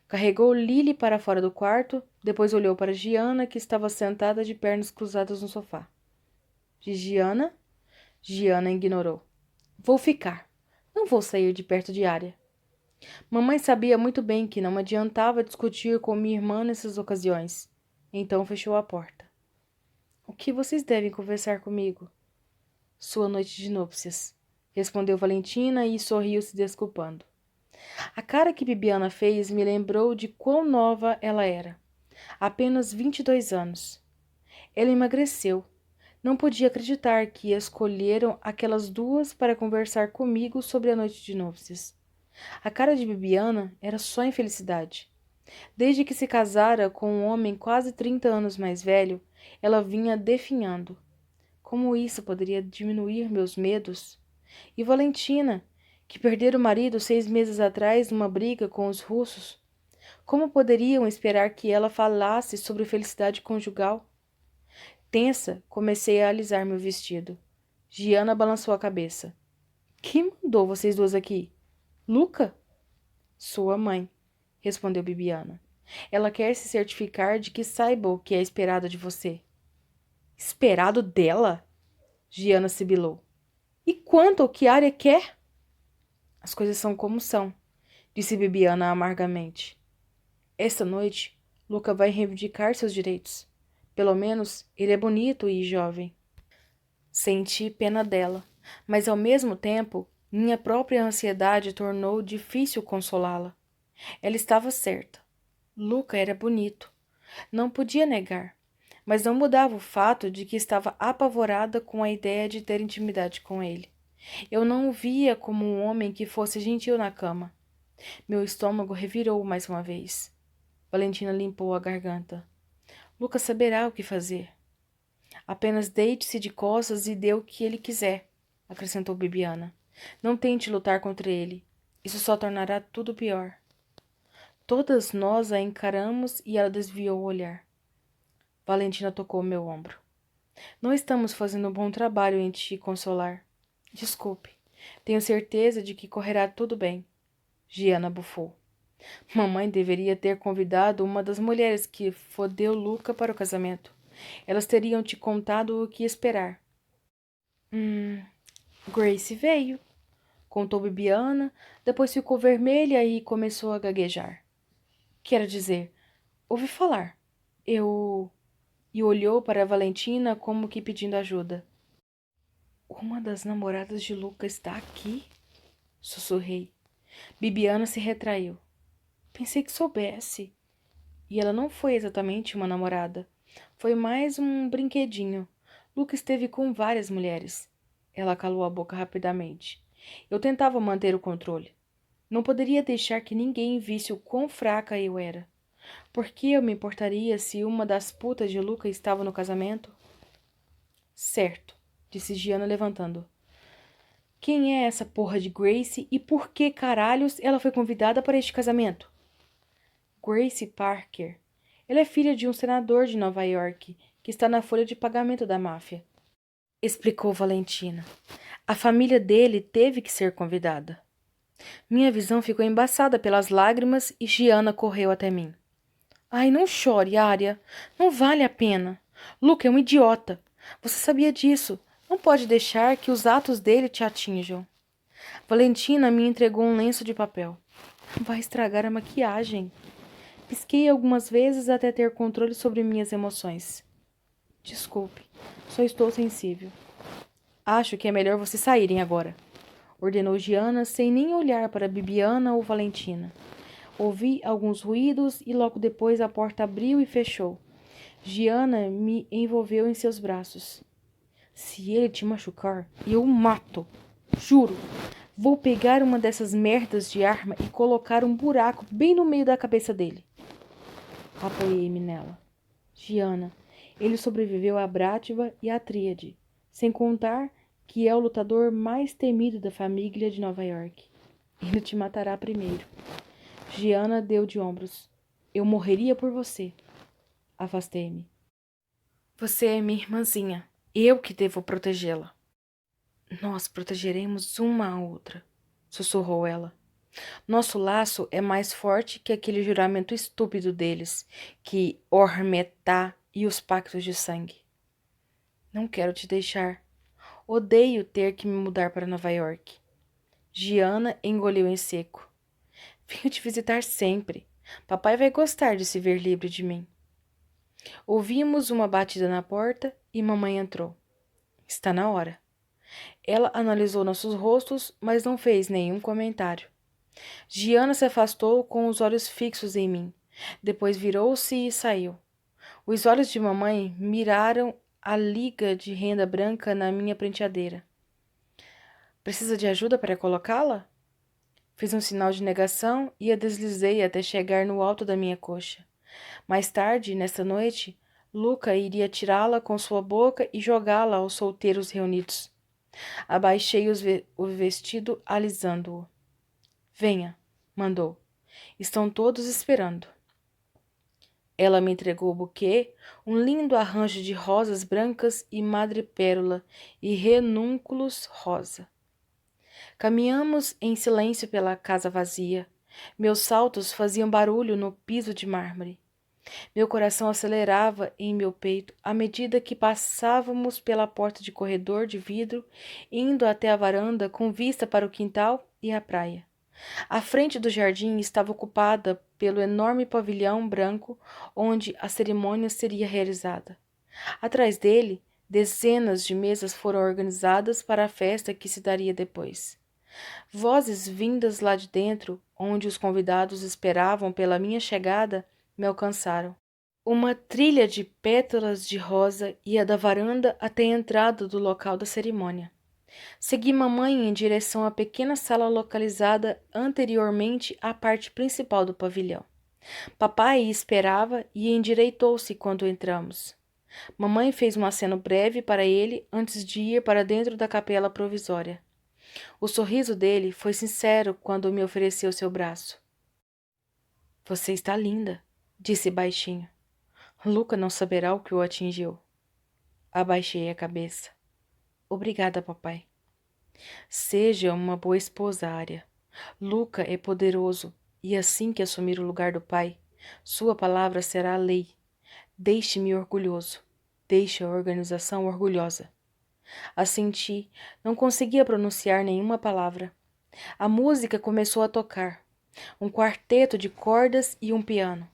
Carregou Lily para fora do quarto, depois olhou para Giana, que estava sentada de pernas cruzadas no sofá. Giana? Giana ignorou. Vou ficar. Não vou sair de perto de Arya. Mamãe sabia muito bem que não adiantava discutir com minha irmã nessas ocasiões. Então fechou a porta. O que vocês devem conversar comigo? Sua noite de núpcias, respondeu Valentina e sorriu se desculpando. A cara que Bibiana fez me lembrou de quão nova ela era. Apenas 22 anos. Ela emagreceu. Não podia acreditar que escolheram aquelas duas para conversar comigo sobre a noite de núpcias. A cara de Bibiana era só infelicidade. Desde que se casara com um homem quase 30 anos mais velho, ela vinha definhando. Como isso poderia diminuir meus medos? E Valentina, que perdera o marido 6 meses atrás numa briga com os russos, como poderiam esperar que ela falasse sobre felicidade conjugal? Tensa, comecei a alisar meu vestido. Giana balançou a cabeça. Quem mandou vocês duas aqui? Luca? Sua mãe, respondeu Bibiana. Ela quer se certificar de que saiba o que é esperado de você. Esperado dela? Giana sibilou. E quanto ao que Arya quer? As coisas são como são, disse Bibiana amargamente. Esta noite, Luca vai reivindicar seus direitos. Pelo menos, ele é bonito e jovem. Senti pena dela, mas ao mesmo tempo, minha própria ansiedade tornou difícil consolá-la. Ela estava certa. Luca era bonito. Não podia negar, mas não mudava o fato de que estava apavorada com a ideia de ter intimidade com ele. Eu não o via como um homem que fosse gentil na cama. Meu estômago revirou mais uma vez. Valentina limpou a garganta. Lucas saberá o que fazer. Apenas deite-se de costas e dê o que ele quiser, acrescentou Bibiana. Não tente lutar contra ele. Isso só tornará tudo pior. Todas nós a encaramos e ela desviou o olhar. Valentina tocou meu ombro. Não estamos fazendo um bom trabalho em te consolar. Desculpe. Tenho certeza de que correrá tudo bem. Giana bufou. Mamãe deveria ter convidado uma das mulheres que fodeu Luca para o casamento. Elas teriam te contado o que esperar. Grace veio, contou Bibiana, depois ficou vermelha e começou a gaguejar. Quero dizer, ouvi falar. E olhou para Valentina como que pedindo ajuda. Uma das namoradas de Luca está aqui? Sussurrei. Bibiana se retraiu. Pensei que soubesse. E ela não foi exatamente uma namorada. Foi mais um brinquedinho. Luca esteve com várias mulheres. Ela calou a boca rapidamente. Eu tentava manter o controle. Não poderia deixar que ninguém visse o quão fraca eu era. Por que eu me importaria se uma das putas de Luca estava no casamento? Certo, disse Giana levantando. Quem é essa porra de Grace e por que caralhos ela foi convidada para este casamento? Grace Parker. Ela é filha de um senador de Nova York, que está na folha de pagamento da máfia, explicou Valentina. A família dele teve que ser convidada. Minha visão ficou embaçada pelas lágrimas e Giana correu até mim. Ai, não chore, Arya. Não vale a pena. Luca é um idiota. Você sabia disso. Não pode deixar que os atos dele te atinjam. Valentina me entregou um lenço de papel. Vai estragar a maquiagem. Pisquei algumas vezes até ter controle sobre minhas emoções. Desculpe, só estou sensível. Acho que é melhor vocês saírem agora, ordenou Giana sem nem olhar para Bibiana ou Valentina. Ouvi alguns ruídos e logo depois a porta abriu e fechou. Giana me envolveu em seus braços. Se ele te machucar, eu o mato. Juro. Vou pegar uma dessas merdas de arma e colocar um buraco bem no meio da cabeça dele. Apoiei-me nela. Giana, ele sobreviveu à Brátiva e à Tríade, sem contar que é o lutador mais temido da família de Nova York. Ele te matará primeiro. Giana deu de ombros. Eu morreria por você. Afastei-me. Você é minha irmãzinha. Eu que devo protegê-la. Nós protegeremos uma a outra, sussurrou ela. Nosso laço é mais forte que aquele juramento estúpido deles, que Ormetá e os pactos de sangue. Não quero te deixar. Odeio ter que me mudar para Nova York. Giana engoliu em seco. Venho te visitar sempre. Papai vai gostar de se ver livre de mim. Ouvimos uma batida na porta e mamãe entrou. Está na hora. Ela analisou nossos rostos, mas não fez nenhum comentário. Giana se afastou com os olhos fixos em mim. Depois virou-se e saiu. Os olhos de mamãe miraram a liga de renda branca na minha penteadeira. Precisa de ajuda para colocá-la? Fiz um sinal de negação e a deslizei até chegar no alto da minha coxa. Mais tarde, nesta noite, Luca iria tirá-la com sua boca e jogá-la aos solteiros reunidos. Abaixei o vestido, alisando-o. Venha, mandou. Estão todos esperando. Ela me entregou o buquê, um lindo arranjo de rosas brancas e madrepérola e renúnculos rosa. Caminhamos em silêncio pela casa vazia. Meus saltos faziam barulho no piso de mármore. Meu coração acelerava em meu peito à medida que passávamos pela porta de corredor de vidro, indo até a varanda com vista para o quintal e a praia. A frente do jardim estava ocupada pelo enorme pavilhão branco onde a cerimônia seria realizada. Atrás dele, dezenas de mesas foram organizadas para a festa que se daria depois. Vozes vindas lá de dentro, onde os convidados esperavam pela minha chegada, me alcançaram. Uma trilha de pétalas de rosa ia da varanda até a entrada do local da cerimônia. Segui mamãe em direção à pequena sala localizada anteriormente à parte principal do pavilhão. Papai esperava e endireitou-se quando entramos. Mamãe fez um aceno breve para ele antes de ir para dentro da capela provisória. O sorriso dele foi sincero quando me ofereceu seu braço. Você está linda, disse baixinho. Luca não saberá o que o atingiu. Abaixei a cabeça. Obrigada, papai. Seja uma boa esposa, Arya. Luca é poderoso e assim que assumir o lugar do pai, sua palavra será a lei. Deixe-me orgulhoso. Deixe a organização orgulhosa. Assenti, não conseguia pronunciar nenhuma palavra. A música começou a tocar. Um quarteto de cordas e um piano.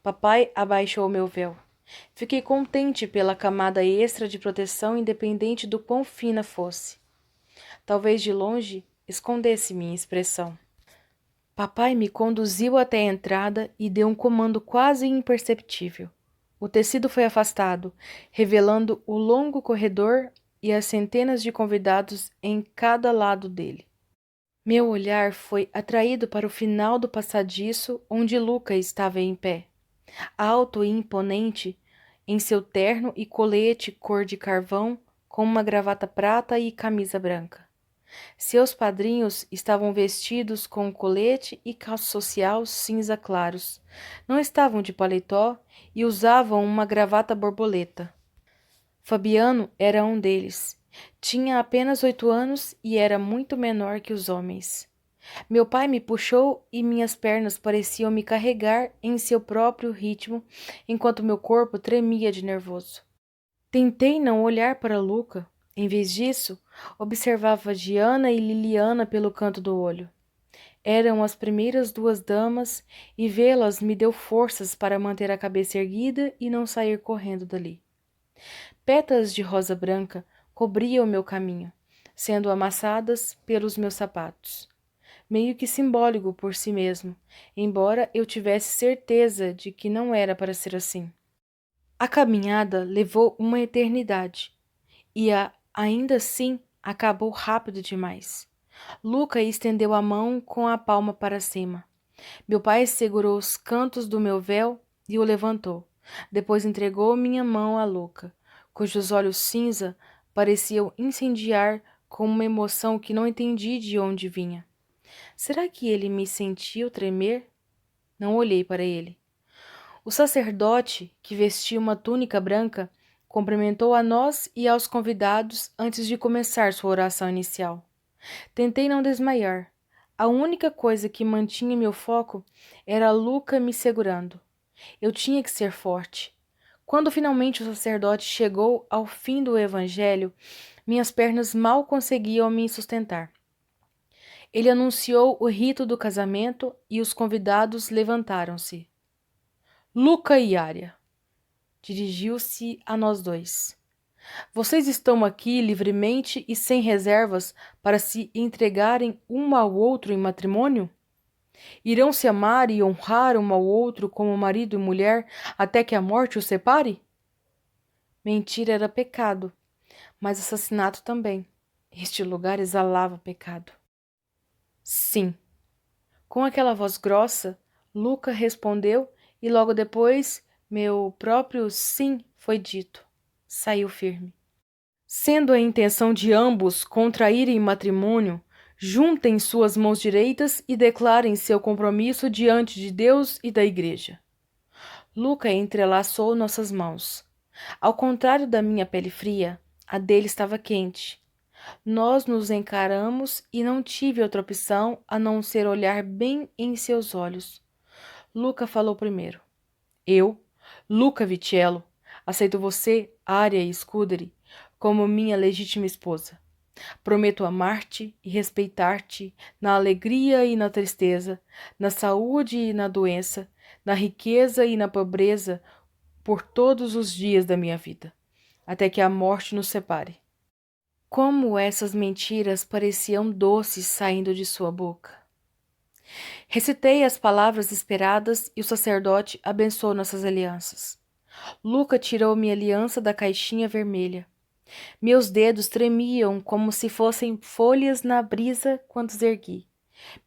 Papai abaixou meu véu. Fiquei contente pela camada extra de proteção, independente do quão fina fosse. Talvez de longe escondesse minha expressão. Papai me conduziu até a entrada e deu um comando quase imperceptível. O tecido foi afastado, revelando o longo corredor e as centenas de convidados em cada lado dele. Meu olhar foi atraído para o final do passadiço onde Luca estava em pé, alto e imponente, em seu terno e colete cor de carvão, com uma gravata prata e camisa branca. Seus padrinhos estavam vestidos com colete e calça social cinza claros. Não estavam de paletó e usavam uma gravata borboleta. Fabiano era um deles. Tinha apenas 8 anos e era muito menor que os homens. Meu pai me puxou e minhas pernas pareciam me carregar em seu próprio ritmo, enquanto meu corpo tremia de nervoso. Tentei não olhar para Luca. Em vez disso, observava Giana e Liliana pelo canto do olho. Eram as primeiras 2 damas e vê-las me deu forças para manter a cabeça erguida e não sair correndo dali. Pétalas de rosa branca cobriam o meu caminho, sendo amassadas pelos meus sapatos. meio que simbólico por si mesmo, embora eu tivesse certeza de que não era para ser assim. A caminhada levou uma eternidade e ainda assim acabou rápido demais. Luca estendeu a mão com a palma para cima. Meu pai segurou os cantos do meu véu e o levantou. Depois entregou minha mão a Luca, cujos olhos cinza pareciam incendiar com uma emoção que não entendi de onde vinha. Será que ele me sentiu tremer? Não olhei para ele. O sacerdote, que vestia uma túnica branca, cumprimentou a nós e aos convidados antes de começar sua oração inicial. Tentei não desmaiar. A única coisa que mantinha meu foco era Luca me segurando. Eu tinha que ser forte. Quando finalmente o sacerdote chegou ao fim do evangelho, minhas pernas mal conseguiam me sustentar. Ele anunciou o rito do casamento e os convidados levantaram-se. Luca e Arya. Dirigiu-se a nós dois. Vocês estão aqui livremente e sem reservas para se entregarem um ao outro em matrimônio? Irão se amar e honrar um ao outro como marido e mulher até que a morte os separe? Mentira era pecado, mas assassinato também. Este lugar exalava pecado. Sim. Com aquela voz grossa, Luca respondeu e logo depois meu próprio sim foi dito. Saiu firme. Sendo a intenção de ambos contraírem matrimônio, juntem suas mãos direitas e declarem seu compromisso diante de Deus e da Igreja. Luca entrelaçou nossas mãos. Ao contrário da minha pele fria, a dele estava quente. Nós nos encaramos e não tive outra opção a não ser olhar bem em seus olhos. Luca falou primeiro. Eu, Luca Vitiello, aceito você, Arya Scuderi, como minha legítima esposa. Prometo amar-te e respeitar-te na alegria e na tristeza, na saúde e na doença, na riqueza e na pobreza, por todos os dias da minha vida, até que a morte nos separe. Como essas mentiras pareciam doces saindo de sua boca. Recitei as palavras esperadas e o sacerdote abençoou nossas alianças. Luca tirou minha aliança da caixinha vermelha. Meus dedos tremiam como se fossem folhas na brisa quando os ergui.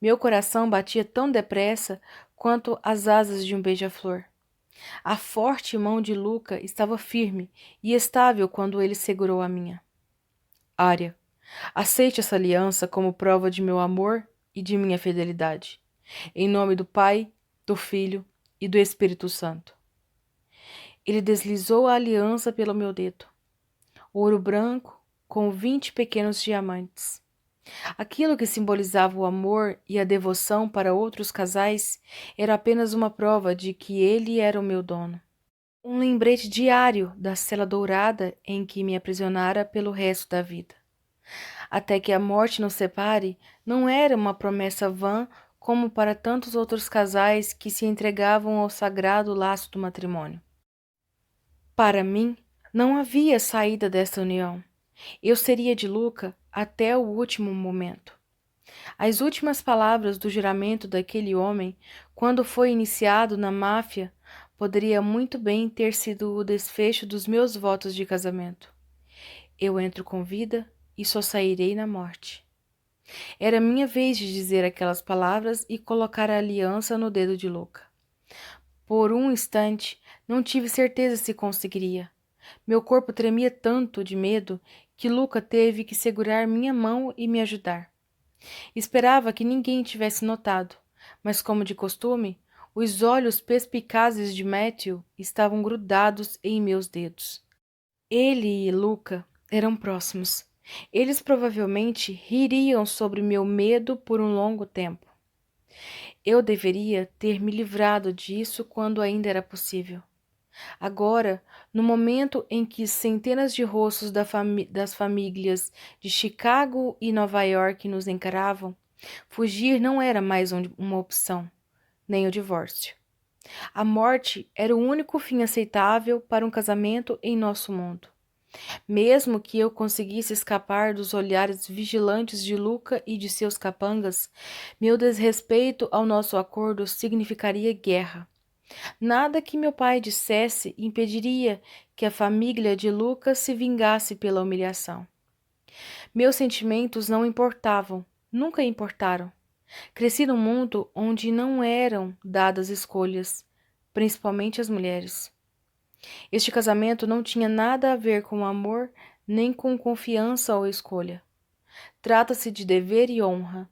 Meu coração batia tão depressa quanto as asas de um beija-flor. A forte mão de Luca estava firme e estável quando ele segurou a minha. Arya, aceite essa aliança como prova de meu amor e de minha fidelidade. Em nome do Pai, do Filho e do Espírito Santo. Ele deslizou a aliança pelo meu dedo. Ouro branco com 20 pequenos diamantes. Aquilo que simbolizava o amor e a devoção para outros casais era apenas uma prova de que ele era o meu dono. Um lembrete diário da cela dourada em que me aprisionara pelo resto da vida. Até que a morte nos separe, não era uma promessa vã como para tantos outros casais que se entregavam ao sagrado laço do matrimônio. Para mim, não havia saída desta união. Eu seria de Luca até o último momento. As últimas palavras do juramento daquele homem, quando foi iniciado na máfia, poderia muito bem ter sido o desfecho dos meus votos de casamento. Eu entro com vida e só sairei na morte. Era minha vez de dizer aquelas palavras e colocar a aliança no dedo de Luca. Por um instante, não tive certeza se conseguiria. Meu corpo tremia tanto de medo que Luca teve que segurar minha mão e me ajudar. Esperava que ninguém tivesse notado, mas como de costume, os olhos perspicazes de Matthew estavam grudados em meus dedos. Ele e Luca eram próximos. Eles provavelmente ririam sobre meu medo por um longo tempo. Eu deveria ter me livrado disso quando ainda era possível. Agora, no momento em que centenas de rostos das famílias de Chicago e Nova York nos encaravam, fugir não era mais uma opção, nem o divórcio. A morte era o único fim aceitável para um casamento em nosso mundo. Mesmo que eu conseguisse escapar dos olhares vigilantes de Luca e de seus capangas, meu desrespeito ao nosso acordo significaria guerra. Nada que meu pai dissesse impediria que a família de Lucas se vingasse pela humilhação. Meus sentimentos não importavam, nunca importaram. Cresci num mundo onde não eram dadas escolhas, principalmente às mulheres. Este casamento não tinha nada a ver com amor, nem com confiança ou escolha. Trata-se de dever e honra,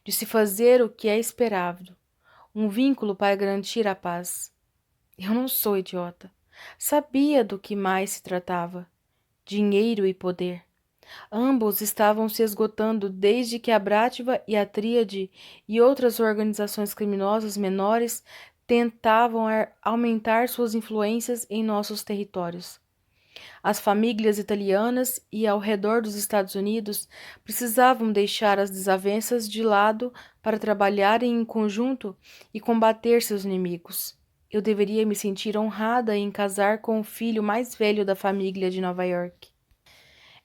de se fazer o que é esperado, um vínculo para garantir a paz. Eu não sou idiota. Sabia do que mais se tratava: dinheiro e poder. Ambos estavam se esgotando desde que a Bratva e a Tríade e outras organizações criminosas menores tentavam aumentar suas influências em nossos territórios. As famílias italianas e ao redor dos Estados Unidos precisavam deixar as desavenças de lado para trabalharem em conjunto e combater seus inimigos. Eu deveria me sentir honrada em casar com o filho mais velho da família de Nova York.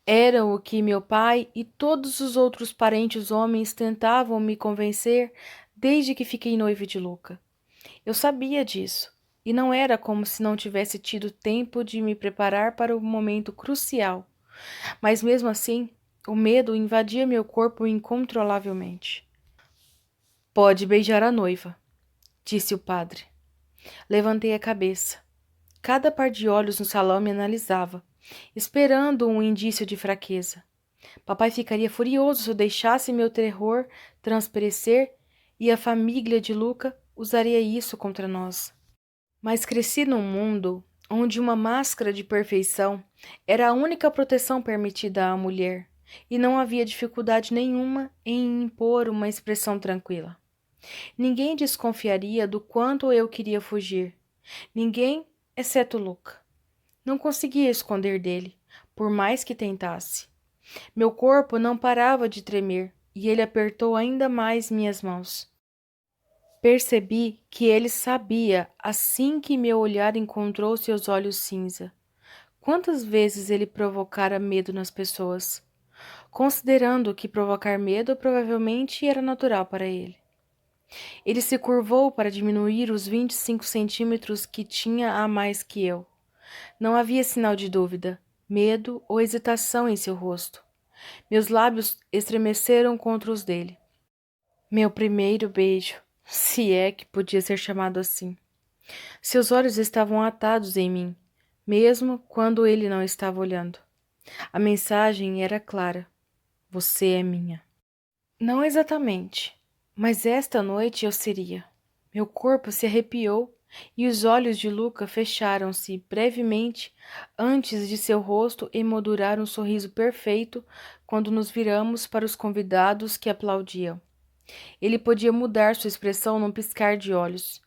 Era o que meu pai e todos os outros parentes homens tentavam me convencer desde que fiquei noiva de Luca. Eu sabia disso, e não era como se não tivesse tido tempo de me preparar para o momento crucial. Mas mesmo assim, o medo invadia meu corpo incontrolavelmente. Pode beijar a noiva, disse o padre. Levantei a cabeça. Cada par de olhos no salão me analisava, esperando um indício de fraqueza. Papai ficaria furioso se eu deixasse meu terror transparecer e a família de Luca usaria isso contra nós. Mas cresci num mundo onde uma máscara de perfeição era a única proteção permitida à mulher, e não havia dificuldade nenhuma em impor uma expressão tranquila. Ninguém desconfiaria do quanto eu queria fugir. Ninguém, exceto Luca. Não conseguia esconder dele, por mais que tentasse. Meu corpo não parava de tremer, e ele apertou ainda mais minhas mãos. Percebi que ele sabia assim que meu olhar encontrou seus olhos cinza. Quantas vezes ele provocara medo nas pessoas, considerando que provocar medo provavelmente era natural para ele. Ele se curvou para diminuir os 25 centímetros que tinha a mais que eu. Não havia sinal de dúvida, medo ou hesitação em seu rosto. Meus lábios estremeceram contra os dele. Meu primeiro beijo, se é que podia ser chamado assim. Seus olhos estavam atados em mim, mesmo quando ele não estava olhando. A mensagem era clara: você é minha. Não exatamente, mas esta noite eu seria. Meu corpo se arrepiou e os olhos de Luca fecharam-se brevemente antes de seu rosto emoldurar um sorriso perfeito quando nos viramos para os convidados que aplaudiam. Ele podia mudar sua expressão num piscar de olhos.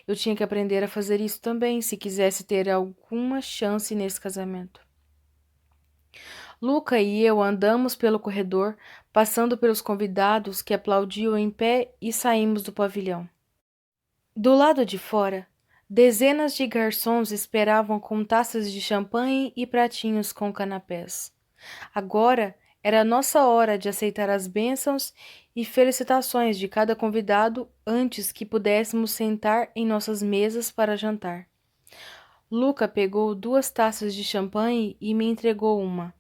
Eu tinha que aprender a fazer isso também se quisesse ter alguma chance nesse casamento. Luca e eu andamos pelo corredor, passando pelos convidados que aplaudiam em pé e saímos do pavilhão. Do lado de fora, dezenas de garçons esperavam com taças de champanhe e pratinhos com canapés. Agora era nossa hora de aceitar as bênçãos e felicitações de cada convidado antes que pudéssemos sentar em nossas mesas para jantar. Luca pegou 2 taças de champanhe e me entregou uma.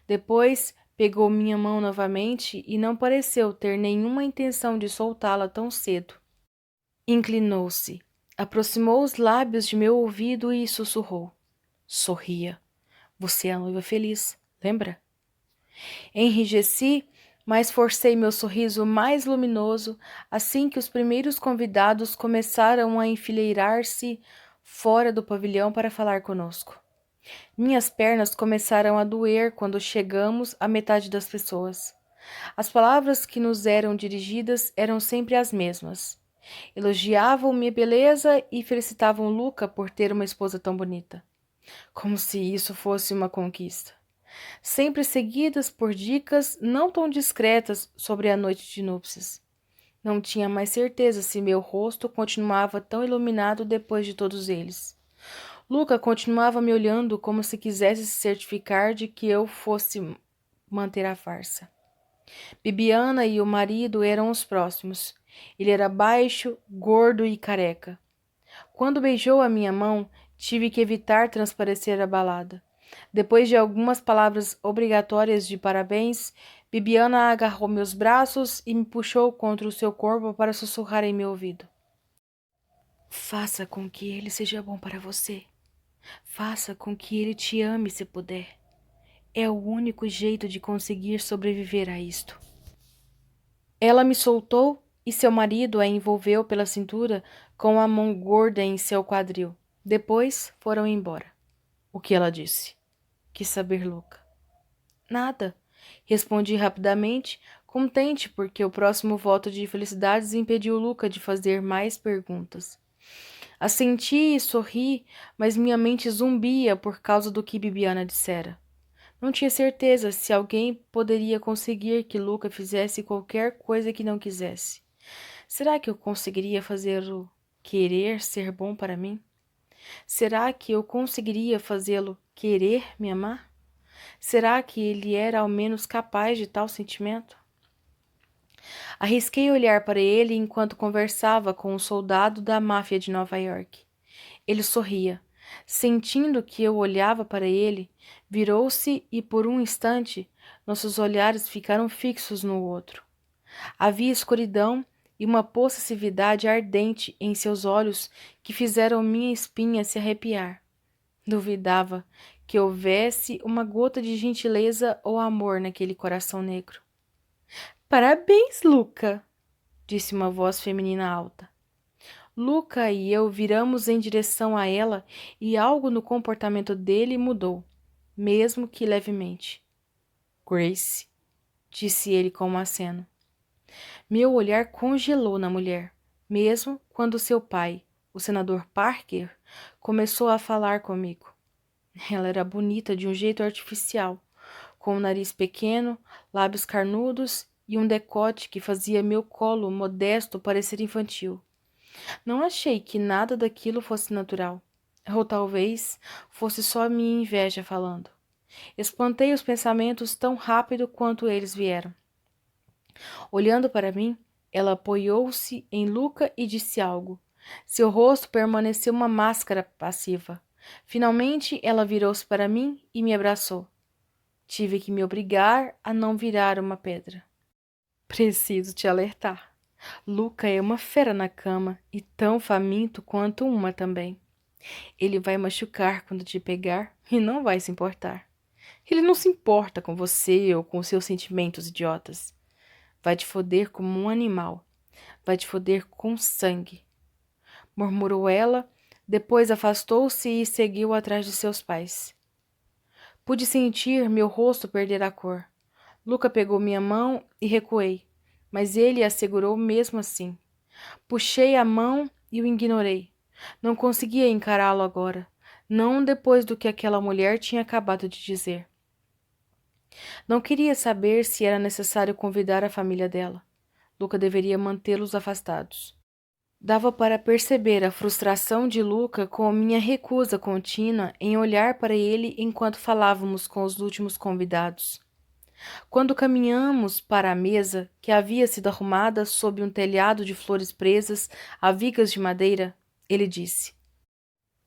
Depois pegou minha mão novamente e não pareceu ter nenhuma intenção de soltá-la tão cedo. Inclinou-se, aproximou os lábios de meu ouvido e sussurrou. Sorria. Você é a noiva feliz, lembra? Enrijeci, mas forcei meu sorriso mais luminoso assim que os primeiros convidados começaram a enfileirar-se fora do pavilhão para falar conosco. Minhas pernas começaram a doer quando chegamos à metade das pessoas. As palavras que nos eram dirigidas eram sempre as mesmas. Elogiavam minha beleza e felicitavam Luca por ter uma esposa tão bonita. Como se isso fosse uma conquista. Sempre seguidas por dicas não tão discretas sobre a noite de núpcias. Não tinha mais certeza se meu rosto continuava tão iluminado depois de todos eles. Luca continuava me olhando como se quisesse se certificar de que eu fosse manter a farsa. Bibiana e o marido eram os próximos. Ele era baixo, gordo e careca. Quando beijou a minha mão, tive que evitar transparecer abalada. Depois de algumas palavras obrigatórias de parabéns, Bibiana agarrou meus braços e me puxou contra o seu corpo para sussurrar em meu ouvido. Faça com que ele seja bom para você. Faça com que ele te ame se puder. É o único jeito de conseguir sobreviver a isto. Ela me soltou e seu marido a envolveu pela cintura com a mão gorda em seu quadril. Depois foram embora. O que ela disse? Quis saber Luca. Nada, respondi rapidamente, contente porque o próximo voto de felicidades impediu Luca de fazer mais perguntas. Assenti e sorri, mas minha mente zumbia por causa do que Bibiana dissera. Não tinha certeza se alguém poderia conseguir que Luca fizesse qualquer coisa que não quisesse. Será que eu conseguiria fazê-lo querer ser bom para mim? Será que eu conseguiria fazê-lo querer me amar? Será que ele era ao menos capaz de tal sentimento? Arrisquei olhar para ele enquanto conversava com um soldado da máfia de Nova York. Ele sorria. Sentindo que eu olhava para ele, virou-se e por um instante nossos olhares ficaram fixos no outro. Havia escuridão e uma possessividade ardente em seus olhos que fizeram minha espinha se arrepiar. Duvidava que houvesse uma gota de gentileza ou amor naquele coração negro. Parabéns, Luca, disse uma voz feminina alta. Luca e eu viramos em direção a ela e algo no comportamento dele mudou, mesmo que levemente. Grace, disse ele com um aceno. Meu olhar congelou na mulher, mesmo quando seu pai, o senador Parker, começou a falar comigo. Ela era bonita de um jeito artificial, com um nariz pequeno, lábios carnudos e um decote que fazia meu colo modesto parecer infantil. Não achei que nada daquilo fosse natural, ou talvez fosse só minha inveja falando. Espantei os pensamentos tão rápido quanto eles vieram. Olhando para mim, ela apoiou-se em Luca e disse algo. Seu rosto permaneceu uma máscara passiva. Finalmente, ela virou-se para mim e me abraçou. Tive que me obrigar a não virar uma pedra. Preciso te alertar. Luca é uma fera na cama e tão faminto quanto uma também. Ele vai machucar quando te pegar e não vai se importar. Ele não se importa com você ou com seus sentimentos idiotas. Vai te foder como um animal. Vai te foder com sangue. Murmurou ela, depois afastou-se e seguiu atrás de seus pais. Pude sentir meu rosto perder a cor. Luca pegou minha mão e recuei, mas ele a segurou mesmo assim. Puxei a mão e o ignorei. Não conseguia encará-lo agora, não depois do que aquela mulher tinha acabado de dizer. Não queria saber se era necessário convidar a família dela. Luca deveria mantê-los afastados. Dava para perceber a frustração de Luca com a minha recusa contínua em olhar para ele enquanto falávamos com os últimos convidados. Quando caminhamos para a mesa, que havia sido arrumada sob um telhado de flores presas a vigas de madeira, ele disse: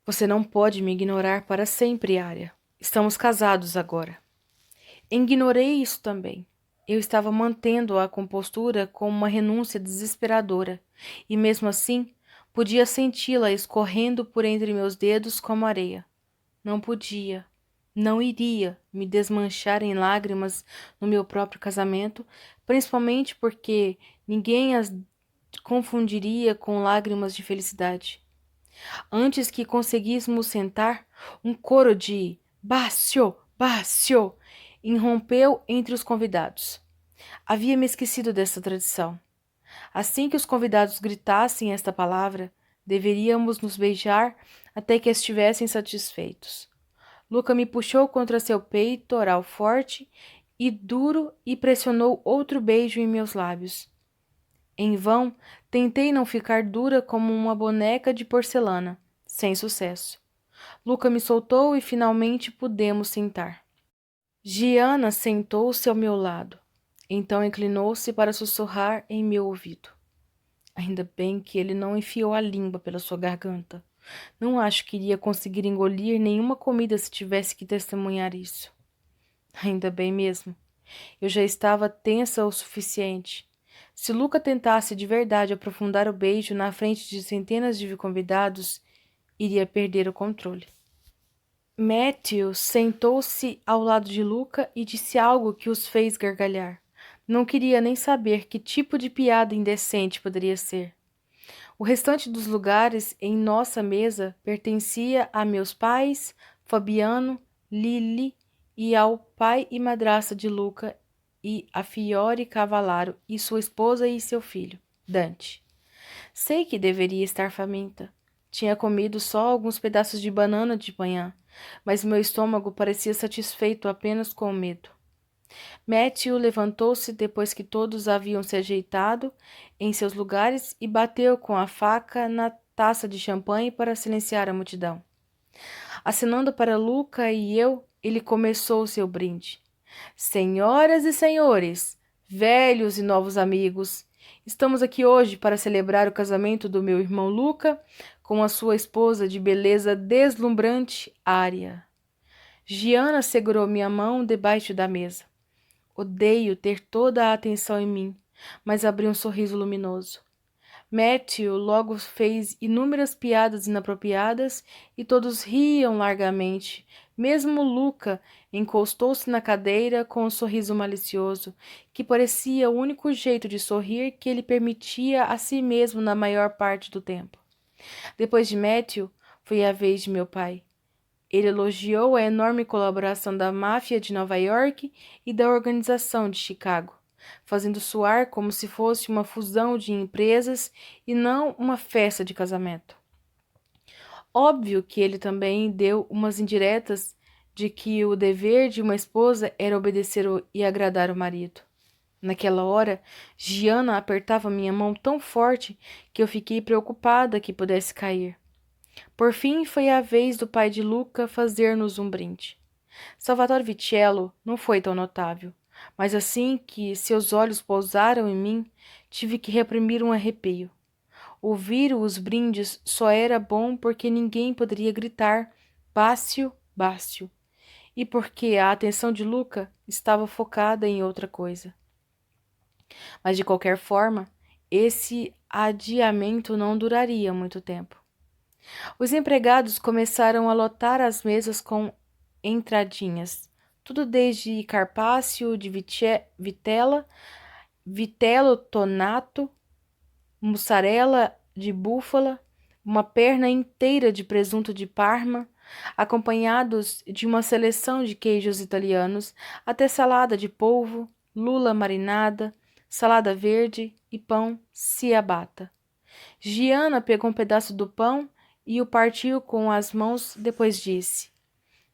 Você não pode me ignorar para sempre, Arya. Estamos casados agora. Ignorei isso também. Eu estava mantendo a compostura com uma renúncia desesperadora, e mesmo assim podia senti-la escorrendo por entre meus dedos como areia. Não podia, não iria me desmanchar em lágrimas no meu próprio casamento, principalmente porque ninguém as confundiria com lágrimas de felicidade. Antes que conseguíssemos sentar, um coro de Bácio, Bácio irrompeu entre os convidados. Havia me esquecido dessa tradição. Assim que os convidados gritassem esta palavra, deveríamos nos beijar até que estivessem satisfeitos. Luca me puxou contra seu peitoral forte e duro e pressionou outro beijo em meus lábios. Em vão, tentei não ficar dura como uma boneca de porcelana, sem sucesso. Luca me soltou e finalmente pudemos sentar. Giana sentou-se ao meu lado. Então inclinou-se para sussurrar em meu ouvido. Ainda bem que ele não enfiou a língua pela sua garganta. Não acho que iria conseguir engolir nenhuma comida se tivesse que testemunhar isso. Ainda bem mesmo. Eu já estava tensa o suficiente. Se Luca tentasse de verdade aprofundar o beijo na frente de centenas de convidados, iria perder o controle. Matthew sentou-se ao lado de Luca e disse algo que os fez gargalhar. Não queria nem saber que tipo de piada indecente poderia ser. O restante dos lugares em nossa mesa pertencia a meus pais, Fabiano, Lily e ao pai e madrasta de Luca e a Fiore Cavallaro e sua esposa e seu filho, Dante. Sei que deveria estar faminta. Tinha comido só alguns pedaços de banana de manhã, mas meu estômago parecia satisfeito apenas com o medo. Matthew levantou-se depois que todos haviam se ajeitado em seus lugares e bateu com a faca na taça de champanhe para silenciar a multidão. Acenando para Luca e eu, ele começou seu brinde. Senhoras e senhores, velhos e novos amigos, estamos aqui hoje para celebrar o casamento do meu irmão Luca com a sua esposa de beleza deslumbrante, Ária. Giana segurou minha mão debaixo da mesa. Odeio ter toda a atenção em mim, mas abri um sorriso luminoso. Matthew logo fez inúmeras piadas inapropriadas e todos riam largamente. Mesmo Luca encostou-se na cadeira com um sorriso malicioso, que parecia o único jeito de sorrir que ele permitia a si mesmo na maior parte do tempo. Depois de Matthew, foi a vez de meu pai. Ele elogiou a enorme colaboração da máfia de Nova York e da organização de Chicago, fazendo soar como se fosse uma fusão de empresas e não uma festa de casamento. Óbvio que ele também deu umas indiretas de que o dever de uma esposa era obedecer e agradar o marido. Naquela hora, Giana apertava minha mão tão forte que eu fiquei preocupada que pudesse cair. Por fim, foi a vez do pai de Luca fazer-nos um brinde. Salvatore Vitiello não foi tão notável, mas assim que seus olhos pousaram em mim, tive que reprimir um arrepio. Ouvir os brindes só era bom porque ninguém poderia gritar Bácio, Bácio, e porque a atenção de Luca estava focada em outra coisa. Mas de qualquer forma, esse adiamento não duraria muito tempo. Os empregados começaram a lotar as mesas com entradinhas, tudo desde carpaccio de vitela, vitello tonato, mussarela de búfala, uma perna inteira de presunto de Parma, acompanhados de uma seleção de queijos italianos, até salada de polvo, lula marinada, salada verde e pão ciabatta. Giana pegou um pedaço do pão e o partiu com as mãos, depois disse: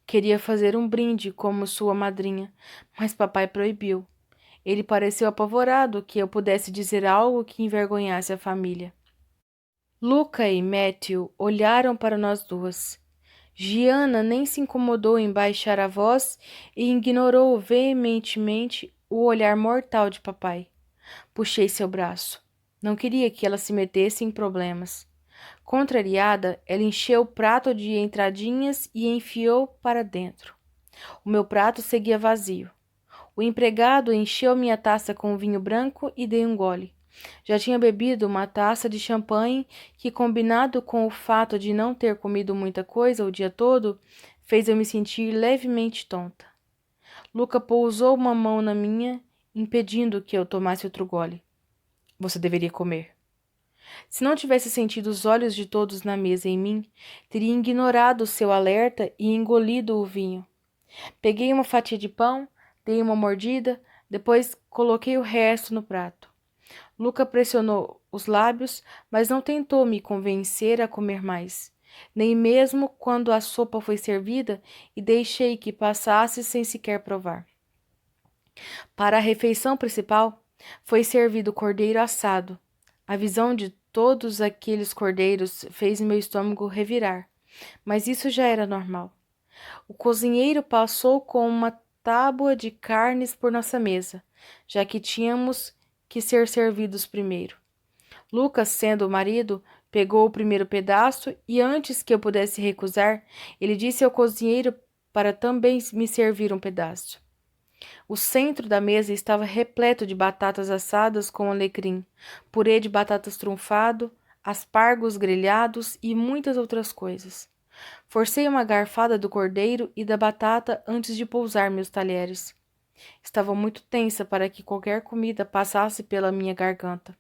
queria fazer um brinde como sua madrinha, mas papai proibiu. Ele pareceu apavorado que eu pudesse dizer algo que envergonhasse a família. Luca e Matthew olharam para nós duas. Giana nem se incomodou em baixar a voz e ignorou veementemente o olhar mortal de papai. Puxei seu braço. Não queria que ela se metesse em problemas. Contrariada, ela encheu o prato de entradinhas e enfiou para dentro. O meu prato seguia vazio. O empregado encheu minha taça com vinho branco e dei um gole. Já tinha bebido uma taça de champanhe que, combinado com o fato de não ter comido muita coisa o dia todo, fez eu me sentir levemente tonta. Luca pousou uma mão na minha, impedindo que eu tomasse outro gole. Você deveria comer. Se não tivesse sentido os olhos de todos na mesa em mim, teria ignorado seu alerta e engolido o vinho. Peguei uma fatia de pão, dei uma mordida, depois coloquei o resto no prato. Luca pressionou os lábios, mas não tentou me convencer a comer mais, nem mesmo quando a sopa foi servida e deixei que passasse sem sequer provar. Para a refeição principal, foi servido cordeiro assado. A visão de todos aqueles cordeiros fez meu estômago revirar. mas isso já era normal. O cozinheiro passou com uma tábua de carnes por nossa mesa, já que tínhamos que ser servidos primeiro. Lucas, sendo o marido, pegou o primeiro pedaço e, antes que eu pudesse recusar, ele disse ao cozinheiro para também me servir um pedaço. O centro da mesa estava repleto de batatas assadas com alecrim, purê de batatas trunfado, aspargos grelhados e muitas outras coisas. Forcei uma garfada do cordeiro e da batata antes de pousar meus talheres. Estava muito tensa para que qualquer comida passasse pela minha garganta.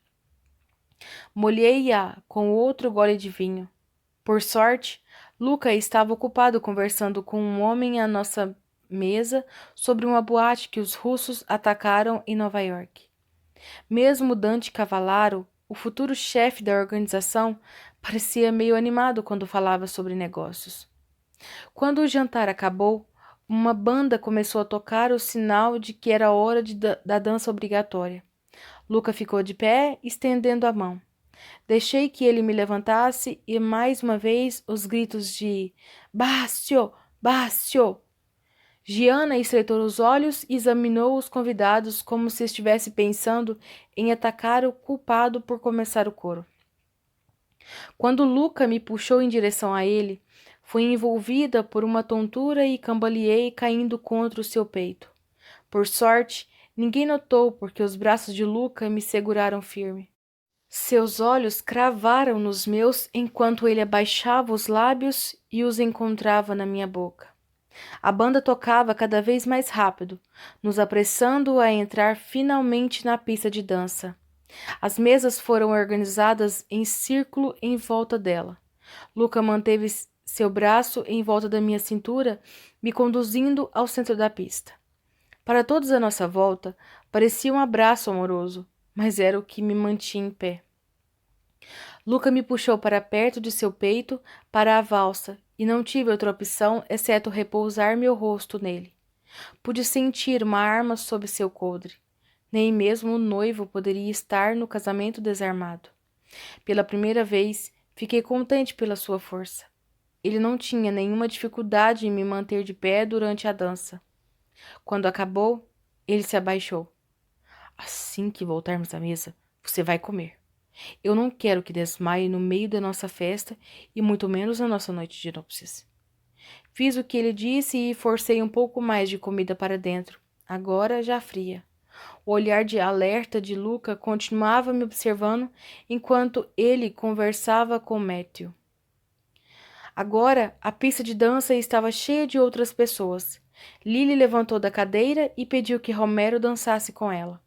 Molhei-a com outro gole de vinho. Por sorte, Luca estava ocupado conversando com um homem à nossa mesa sobre uma boate que os russos atacaram em Nova York. Mesmo Dante Cavallaro, o futuro chefe da organização, parecia meio animado quando falava sobre negócios. Quando o jantar acabou, uma banda começou a tocar o sinal de que era hora da dança obrigatória. Luca ficou de pé, estendendo a mão. Deixei que ele me levantasse e mais uma vez os gritos de Bácio! Bácio! Giana estreitou os olhos e examinou os convidados como se estivesse pensando em atacar o culpado por começar o coro. Quando Luca me puxou em direção a ele, fui envolvida por uma tontura e cambaleei caindo contra o seu peito. Por sorte, ninguém notou porque os braços de Luca me seguraram firme. Seus olhos cravaram nos meus enquanto ele abaixava os lábios e os encontrava na minha boca. A banda tocava cada vez mais rápido, nos apressando a entrar finalmente na pista de dança. As mesas foram organizadas em círculo em volta dela. Luca manteve seu braço em volta da minha cintura, me conduzindo ao centro da pista. Para todos à nossa volta, parecia um abraço amoroso, mas era o que me mantinha em pé. Luca me puxou para perto de seu peito para a valsa, e não tive outra opção exceto repousar meu rosto nele. Pude sentir uma arma sob seu coldre. Nem mesmo o noivo poderia estar no casamento desarmado. Pela primeira vez, fiquei contente pela sua força. Ele não tinha nenhuma dificuldade em me manter de pé durante a dança. Quando acabou, ele se abaixou. Assim que voltarmos à mesa, você vai comer. Eu não quero que desmaie no meio da nossa festa e muito menos na nossa noite de núpcias. Fiz o que ele disse e forcei um pouco mais de comida para dentro, agora já fria. O olhar de alerta de Luca continuava me observando enquanto ele conversava com Matthew. Agora, a pista de dança estava cheia de outras pessoas. Lily levantou da cadeira e pediu que Romero dançasse com ela.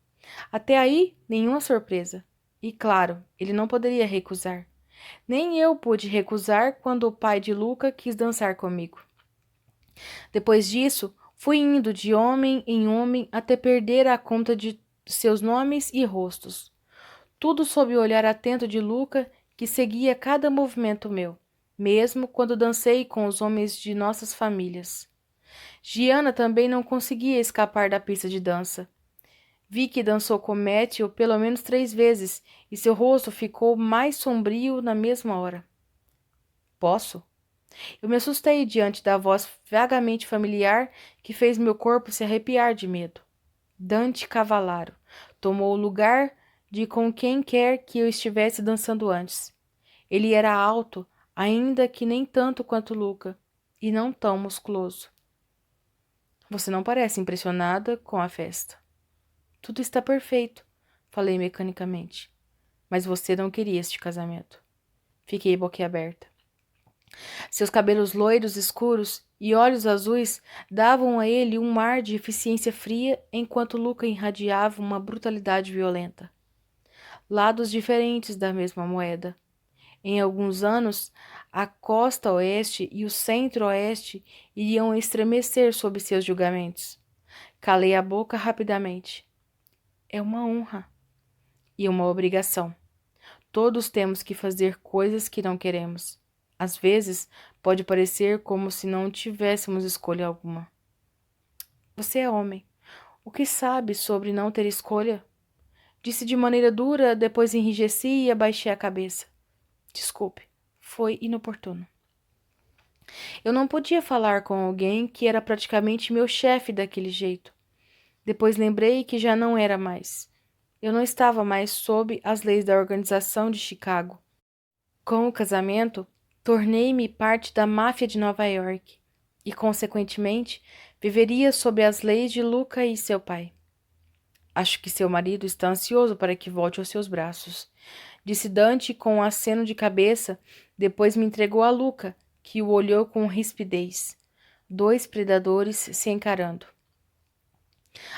Até aí, nenhuma surpresa. E claro, ele não poderia recusar. Nem eu pude recusar quando o pai de Luca quis dançar comigo. Depois disso, fui indo de homem em homem até perder a conta de seus nomes e rostos. Tudo sob o olhar atento de Luca, que seguia cada movimento meu, mesmo quando dancei com os homens de nossas famílias. Giana também não conseguia escapar da pista de dança. Vi que dançou com Matthew pelo menos 3 vezes e seu rosto ficou mais sombrio na mesma hora. Posso? Eu me assustei diante da voz vagamente familiar que fez meu corpo se arrepiar de medo. Dante Cavallaro tomou o lugar de com quem quer que eu estivesse dançando antes. Ele era alto, ainda que nem tanto quanto Luca, e não tão musculoso. Você não parece impressionada com a festa. Tudo está perfeito, falei mecanicamente. Mas você não queria este casamento. Fiquei boquiaberta. Seus cabelos loiros escuros e olhos azuis davam a ele um ar de eficiência fria, enquanto Luca irradiava uma brutalidade violenta. Lados diferentes da mesma moeda. Em alguns anos, a costa oeste e o centro-oeste iriam estremecer sob seus julgamentos. Calei a boca rapidamente. É uma honra e uma obrigação. Todos temos que fazer coisas que não queremos. Às vezes, pode parecer como se não tivéssemos escolha alguma. Você é homem. O que sabe sobre não ter escolha? Disse de maneira dura, depois enrijeci e abaixei a cabeça. Desculpe, foi inoportuno. Eu não podia falar com alguém que era praticamente meu chefe daquele jeito. Depois lembrei que já não era mais. Eu não estava mais sob as leis da organização de Chicago. Com o casamento, tornei-me parte da máfia de Nova York e, consequentemente, viveria sob as leis de Luca e seu pai. Acho que seu marido está ansioso para que volte aos seus braços, disse Dante com um aceno de cabeça, depois me entregou a Luca, que o olhou com rispidez. Dois predadores se encarando.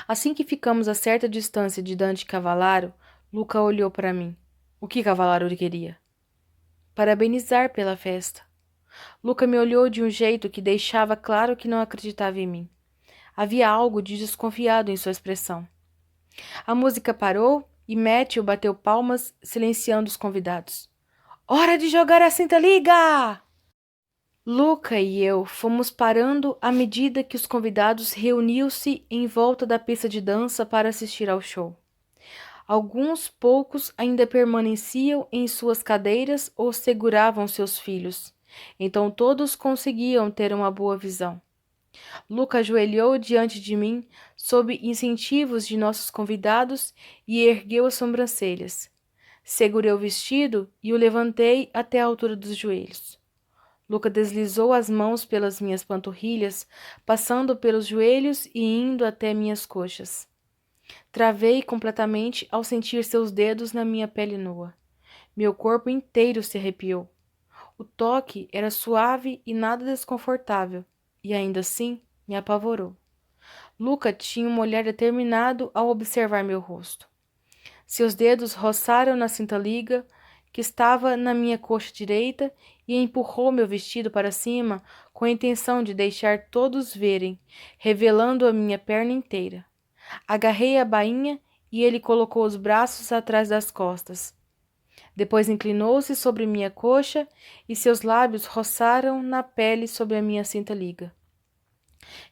Assim que ficamos a certa distância de Dante Cavallaro, Luca olhou para mim. O que Cavallaro lhe queria? Parabenizar pela festa. Luca me olhou de um jeito que deixava claro que não acreditava em mim. Havia algo de desconfiado em sua expressão. A música parou e Matthew bateu palmas, silenciando os convidados. Hora de jogar a cinta liga! Luca e eu fomos parando à medida que os convidados reuniam-se em volta da pista de dança para assistir ao show. Alguns poucos ainda permaneciam em suas cadeiras ou seguravam seus filhos. Então todos conseguiam ter uma boa visão. Luca ajoelhou diante de mim, sob incentivos de nossos convidados, e ergueu as sobrancelhas. Segurei o vestido e o levantei até a altura dos joelhos. Luca deslizou as mãos pelas minhas panturrilhas, passando pelos joelhos e indo até minhas coxas. Travei completamente ao sentir seus dedos na minha pele nua. Meu corpo inteiro se arrepiou. O toque era suave e nada desconfortável, e ainda assim me apavorou. Luca tinha um olhar determinado ao observar meu rosto. Seus dedos roçaram na cinta-liga que estava na minha coxa direita e empurrou meu vestido para cima com a intenção de deixar todos verem, revelando a minha perna inteira. Agarrei a bainha e ele colocou os braços atrás das costas. Depois inclinou-se sobre minha coxa e seus lábios roçaram na pele sobre a minha cinta-liga.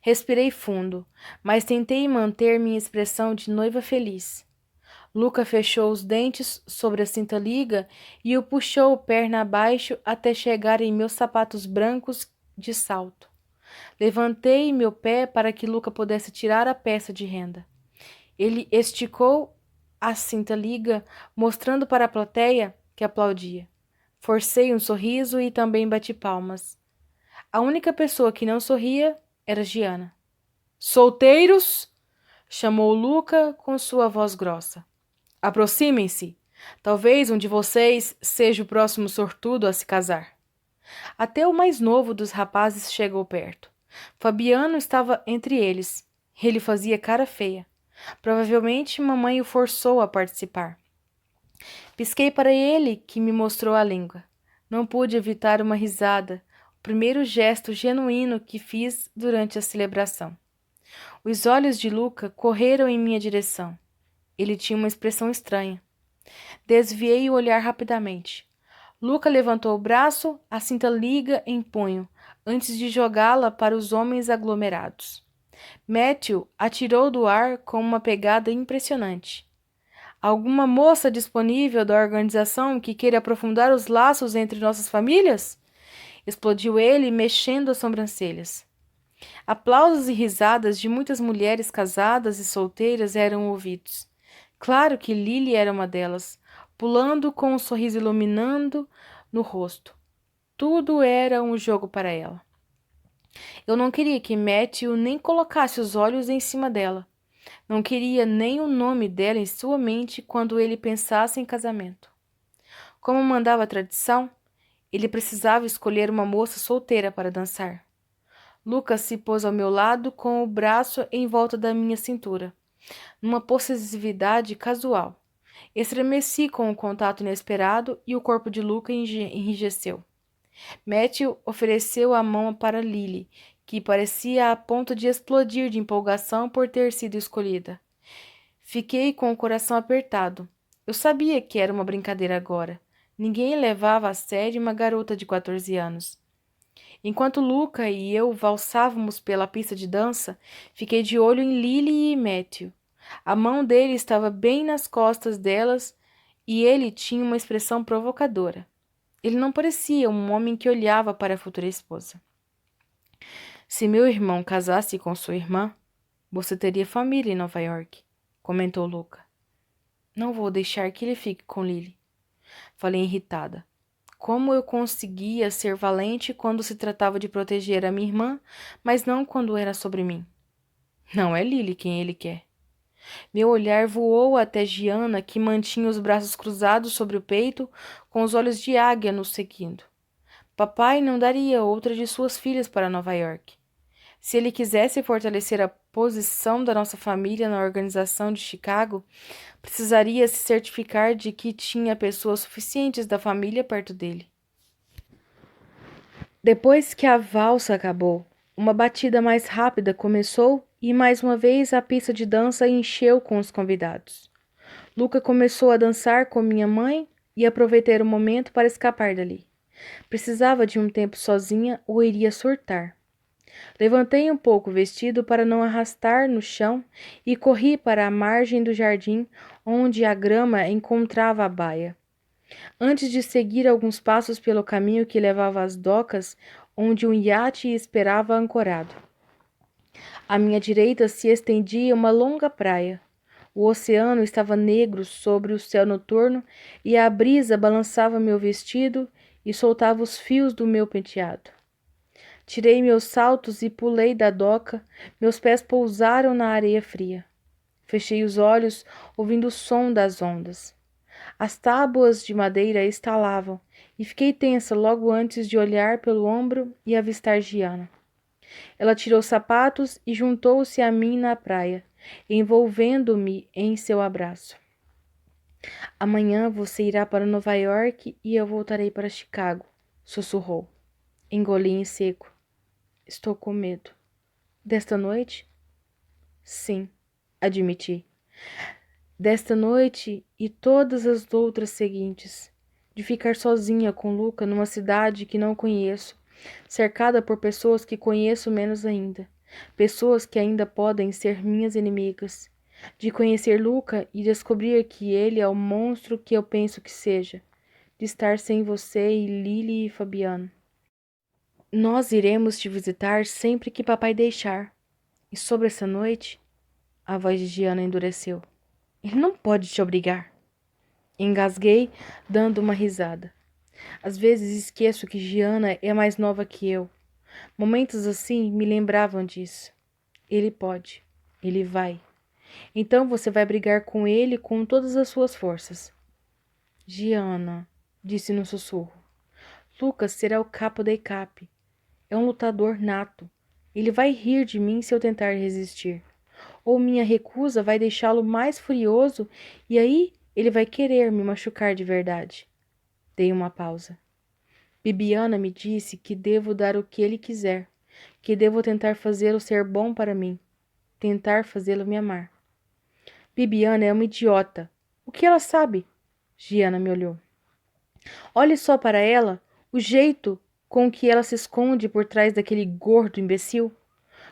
Respirei fundo, mas tentei manter minha expressão de noiva feliz. Luca fechou os dentes sobre a cinta-liga e o puxou perna abaixo até chegar em meus sapatos brancos de salto. Levantei meu pé para que Luca pudesse tirar a peça de renda. Ele esticou a cinta-liga, mostrando para a plateia que aplaudia. Forcei um sorriso e também bati palmas. A única pessoa que não sorria era Giana. Solteiros? Chamou Luca com sua voz grossa. Aproximem-se. Talvez um de vocês seja o próximo sortudo a se casar. Até o mais novo dos rapazes chegou perto. Fabiano estava entre eles. Ele fazia cara feia. Provavelmente mamãe o forçou a participar. Pisquei para ele, que me mostrou a língua. Não pude evitar uma risada, o primeiro gesto genuíno que fiz durante a celebração. Os olhos de Luca correram em minha direção. Ele tinha uma expressão estranha. Desviei o olhar rapidamente. Luca levantou o braço, a cinta-liga em punho, antes de jogá-la para os homens aglomerados. Matthew atirou do ar com uma pegada impressionante. Alguma moça disponível da organização que queira aprofundar os laços entre nossas famílias? Explodiu ele, mexendo as sobrancelhas. Aplausos e risadas de muitas mulheres casadas e solteiras eram ouvidos. Claro que Lily era uma delas, pulando com um sorriso iluminando no rosto. Tudo era um jogo para ela. Eu não queria que Matthew nem colocasse os olhos em cima dela. Não queria nem o nome dela em sua mente quando ele pensasse em casamento. Como mandava a tradição, ele precisava escolher uma moça solteira para dançar. Lucas se pôs ao meu lado com o braço em volta da minha cintura, numa possessividade casual. Estremeci com o contato inesperado e o corpo de Luca enrijeceu. Matthew ofereceu a mão para Lily, que parecia a ponto de explodir de empolgação por ter sido escolhida. Fiquei com o coração apertado. Eu sabia que era uma brincadeira agora. Ninguém levava a sério uma garota de 14 anos. Enquanto Luca e eu valsávamos pela pista de dança, fiquei de olho em Lily e Matthew. A mão dele estava bem nas costas delas e ele tinha uma expressão provocadora. Ele não parecia um homem que olhava para a futura esposa. Se meu irmão casasse com sua irmã, você teria família em Nova York, comentou Luca. Não vou deixar que ele fique com Lily, falei irritada. Como eu conseguia ser valente quando se tratava de proteger a minha irmã, mas não quando era sobre mim? Não é Lily quem ele quer. Meu olhar voou até Giana, que mantinha os braços cruzados sobre o peito, com os olhos de águia nos seguindo. Papai não daria outra de suas filhas para Nova York. Se ele quisesse fortalecer a posição da nossa família na organização de Chicago, precisaria se certificar de que tinha pessoas suficientes da família perto dele. Depois que a valsa acabou, uma batida mais rápida começou e mais uma vez a pista de dança encheu com os convidados. Luca começou a dançar com minha mãe e aproveitei o momento para escapar dali. Precisava de um tempo sozinha ou iria surtar. Levantei um pouco o vestido para não arrastar no chão e corri para a margem do jardim onde a grama encontrava a baia. Antes de seguir alguns passos pelo caminho que levava às docas, onde um iate esperava ancorado. À minha direita se estendia uma longa praia. O oceano estava negro sobre o céu noturno e a brisa balançava meu vestido e soltava os fios do meu penteado. Tirei meus saltos e pulei da doca, meus pés pousaram na areia fria. Fechei os olhos, ouvindo o som das ondas. As tábuas de madeira estalavam e fiquei tensa logo antes de olhar pelo ombro e avistar Giana. Ela tirou os sapatos e juntou-se a mim na praia, envolvendo-me em seu abraço. Amanhã você irá para Nova York e eu voltarei para Chicago, sussurrou. Engoli em seco. Estou com medo. Desta noite? Sim, admiti. Desta noite e todas as outras seguintes. De ficar sozinha com Luca numa cidade que não conheço, cercada por pessoas que conheço menos ainda. Pessoas que ainda podem ser minhas inimigas. De conhecer Luca e descobrir que ele é o monstro que eu penso que seja. De estar sem você e Lily e Fabiano. Nós iremos te visitar sempre que papai deixar. E sobre essa noite, a voz de Giana endureceu. Ele não pode te obrigar. Engasguei, dando uma risada. Às vezes esqueço que Giana é mais nova que eu. Momentos assim me lembravam disso. Ele pode. Ele vai. Então você vai brigar com ele com todas as suas forças. Giana, disse no sussurro. Lucas será o capo da equipe. É um lutador nato. Ele vai rir de mim se eu tentar resistir. Ou minha recusa vai deixá-lo mais furioso e aí ele vai querer me machucar de verdade. Dei uma pausa. Bibiana me disse que devo dar o que ele quiser, que devo tentar fazê-lo ser bom para mim, tentar fazê-lo me amar. Bibiana é uma idiota. O que ela sabe? Giana me olhou. Olhe só para ela, o jeito com que ela se esconde por trás daquele gordo imbecil.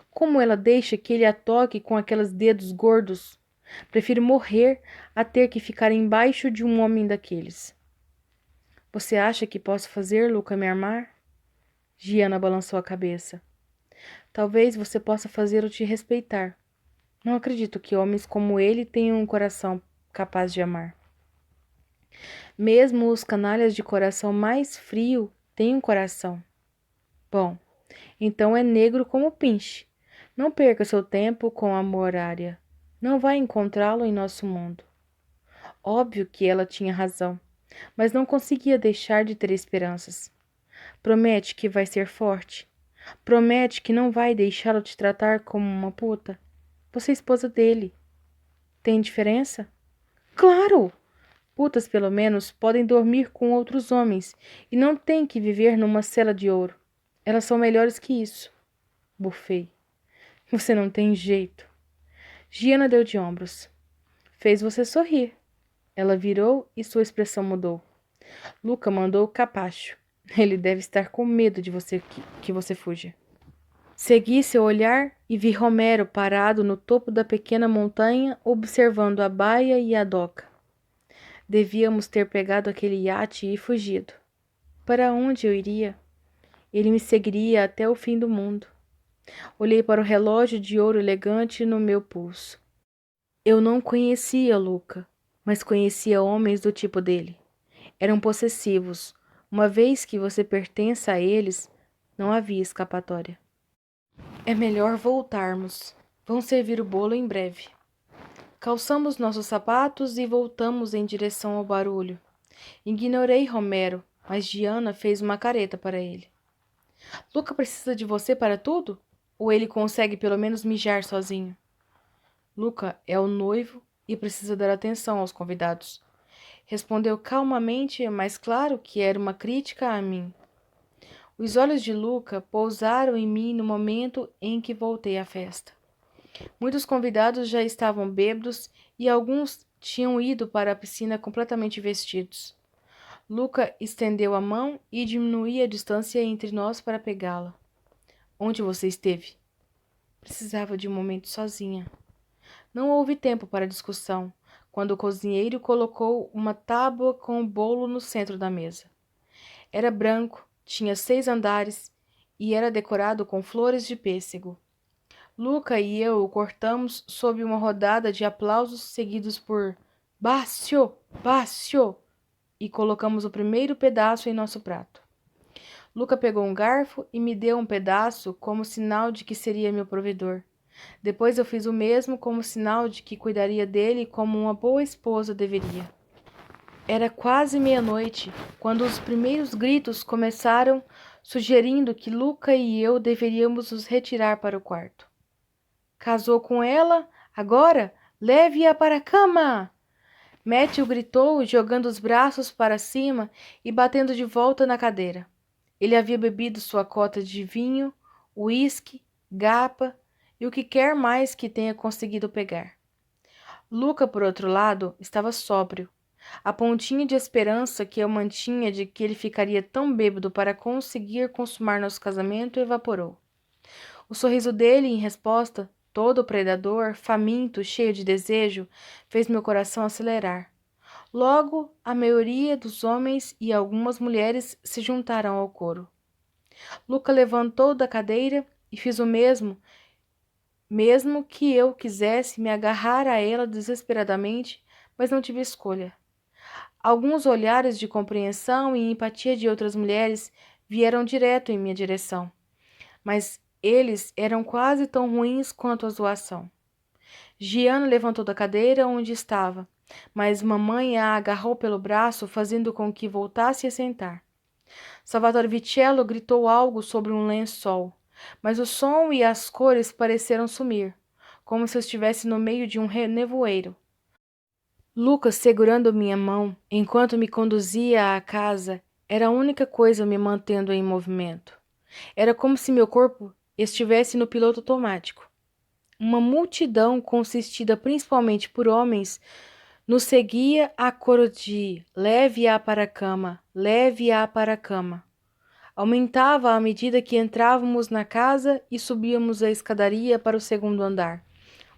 Como ela deixa que ele a toque com aqueles dedos gordos? Prefiro morrer a ter que ficar embaixo de um homem daqueles. Você acha que posso fazer Luca me amar? Giana balançou a cabeça. Talvez você possa fazê-lo te respeitar. Não acredito que homens como ele tenham um coração capaz de amar. Mesmo os canalhas de coração mais frio têm um coração. Bom, então é negro como Pinche. Não perca seu tempo com a Morária. Não vai encontrá-lo em nosso mundo. Óbvio que ela tinha razão, mas não conseguia deixar de ter esperanças. Promete que vai ser forte. Promete que não vai deixá-lo te tratar como uma puta. Você é esposa dele. Tem diferença? Claro! Putas, pelo menos, podem dormir com outros homens e não têm que viver numa cela de ouro. Elas são melhores que isso. Bufei. Você não tem jeito. Giana deu de ombros. Fez você sorrir. Ela virou e sua expressão mudou. Luca mandou o capacho. Ele deve estar com medo de você que você fuja. Segui seu olhar e vi Romero parado no topo da pequena montanha, observando a baia e a doca. Devíamos ter pegado aquele iate e fugido. Para onde eu iria? Ele me seguiria até o fim do mundo. Olhei para o relógio de ouro elegante no meu pulso. Eu não conhecia Luca, mas conhecia homens do tipo dele. Eram possessivos. Uma vez que você pertença a eles, não havia escapatória. É melhor voltarmos. Vão servir o bolo em breve. Calçamos nossos sapatos e voltamos em direção ao barulho. Ignorei Romero, mas Diana fez uma careta para ele. Luca precisa de você para tudo? Ou ele consegue pelo menos mijar sozinho? Luca é o noivo e precisa dar atenção aos convidados. Respondeu calmamente, mas claro que era uma crítica a mim. Os olhos de Luca pousaram em mim no momento em que voltei à festa. Muitos convidados já estavam bêbados e alguns tinham ido para a piscina completamente vestidos. Luca estendeu a mão e diminuía a distância entre nós para pegá-la. Onde você esteve? Precisava de um momento sozinha. Não houve tempo para discussão, quando o cozinheiro colocou uma tábua com o bolo no centro da mesa. Era branco, tinha 6 andares e era decorado com flores de pêssego. Luca e eu o cortamos sob uma rodada de aplausos seguidos por Bácio, Bácio, e colocamos o primeiro pedaço em nosso prato. Luca pegou um garfo e me deu um pedaço como sinal de que seria meu provedor. Depois eu fiz o mesmo como sinal de que cuidaria dele como uma boa esposa deveria. Era quase meia-noite quando os primeiros gritos começaram, sugerindo que Luca e eu deveríamos nos retirar para o quarto. Casou com ela? Agora? Leve-a para a cama! Matthew gritou, jogando os braços para cima e batendo de volta na cadeira. Ele havia bebido sua cota de vinho, uísque, gapa e o que quer mais que tenha conseguido pegar. Luca, por outro lado, estava sóbrio. A pontinha de esperança que eu mantinha de que ele ficaria tão bêbado para conseguir consumar nosso casamento evaporou. O sorriso dele, em resposta, todo predador, faminto, cheio de desejo, fez meu coração acelerar. Logo, a maioria dos homens e algumas mulheres se juntaram ao coro. Luca levantou da cadeira e fiz o mesmo que eu quisesse me agarrar a ela desesperadamente, mas não tive escolha. Alguns olhares de compreensão e empatia de outras mulheres vieram direto em minha direção, mas eles eram quase tão ruins quanto a zoação. Giana levantou da cadeira onde estava, mas mamãe a agarrou pelo braço, fazendo com que voltasse a sentar. Salvatore Vicello gritou algo sobre um lençol, mas o som e as cores pareceram sumir, como se eu estivesse no meio de um nevoeiro. Lucas, segurando minha mão enquanto me conduzia à casa, era a única coisa me mantendo em movimento. Era como se meu corpo estivesse no piloto automático. Uma multidão consistida principalmente por homens nos seguia a coro de leve-a para a cama, leve-a para a cama. Aumentava à medida que entrávamos na casa e subíamos a escadaria para o segundo andar,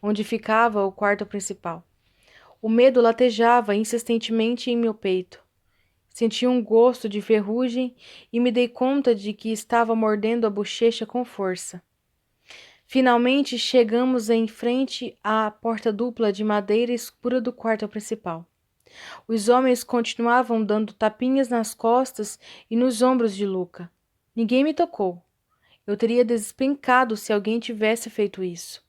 onde ficava o quarto principal. O medo latejava insistentemente em meu peito. Senti um gosto de ferrugem e me dei conta de que estava mordendo a bochecha com força. Finalmente chegamos em frente à porta dupla de madeira escura do quarto principal. Os homens continuavam dando tapinhas nas costas e nos ombros de Luca. Ninguém me tocou. Eu teria despencado se alguém tivesse feito isso.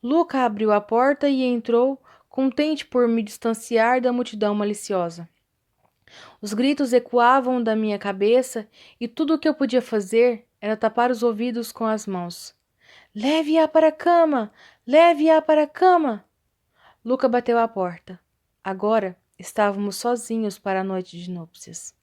Luca abriu a porta e entrou, contente por me distanciar da multidão maliciosa. Os gritos ecoavam da minha cabeça e tudo o que eu podia fazer era tapar os ouvidos com as mãos. Leve-a para a cama! Leve-a para a cama! Luca bateu à porta. Agora estávamos sozinhos para a noite de núpcias.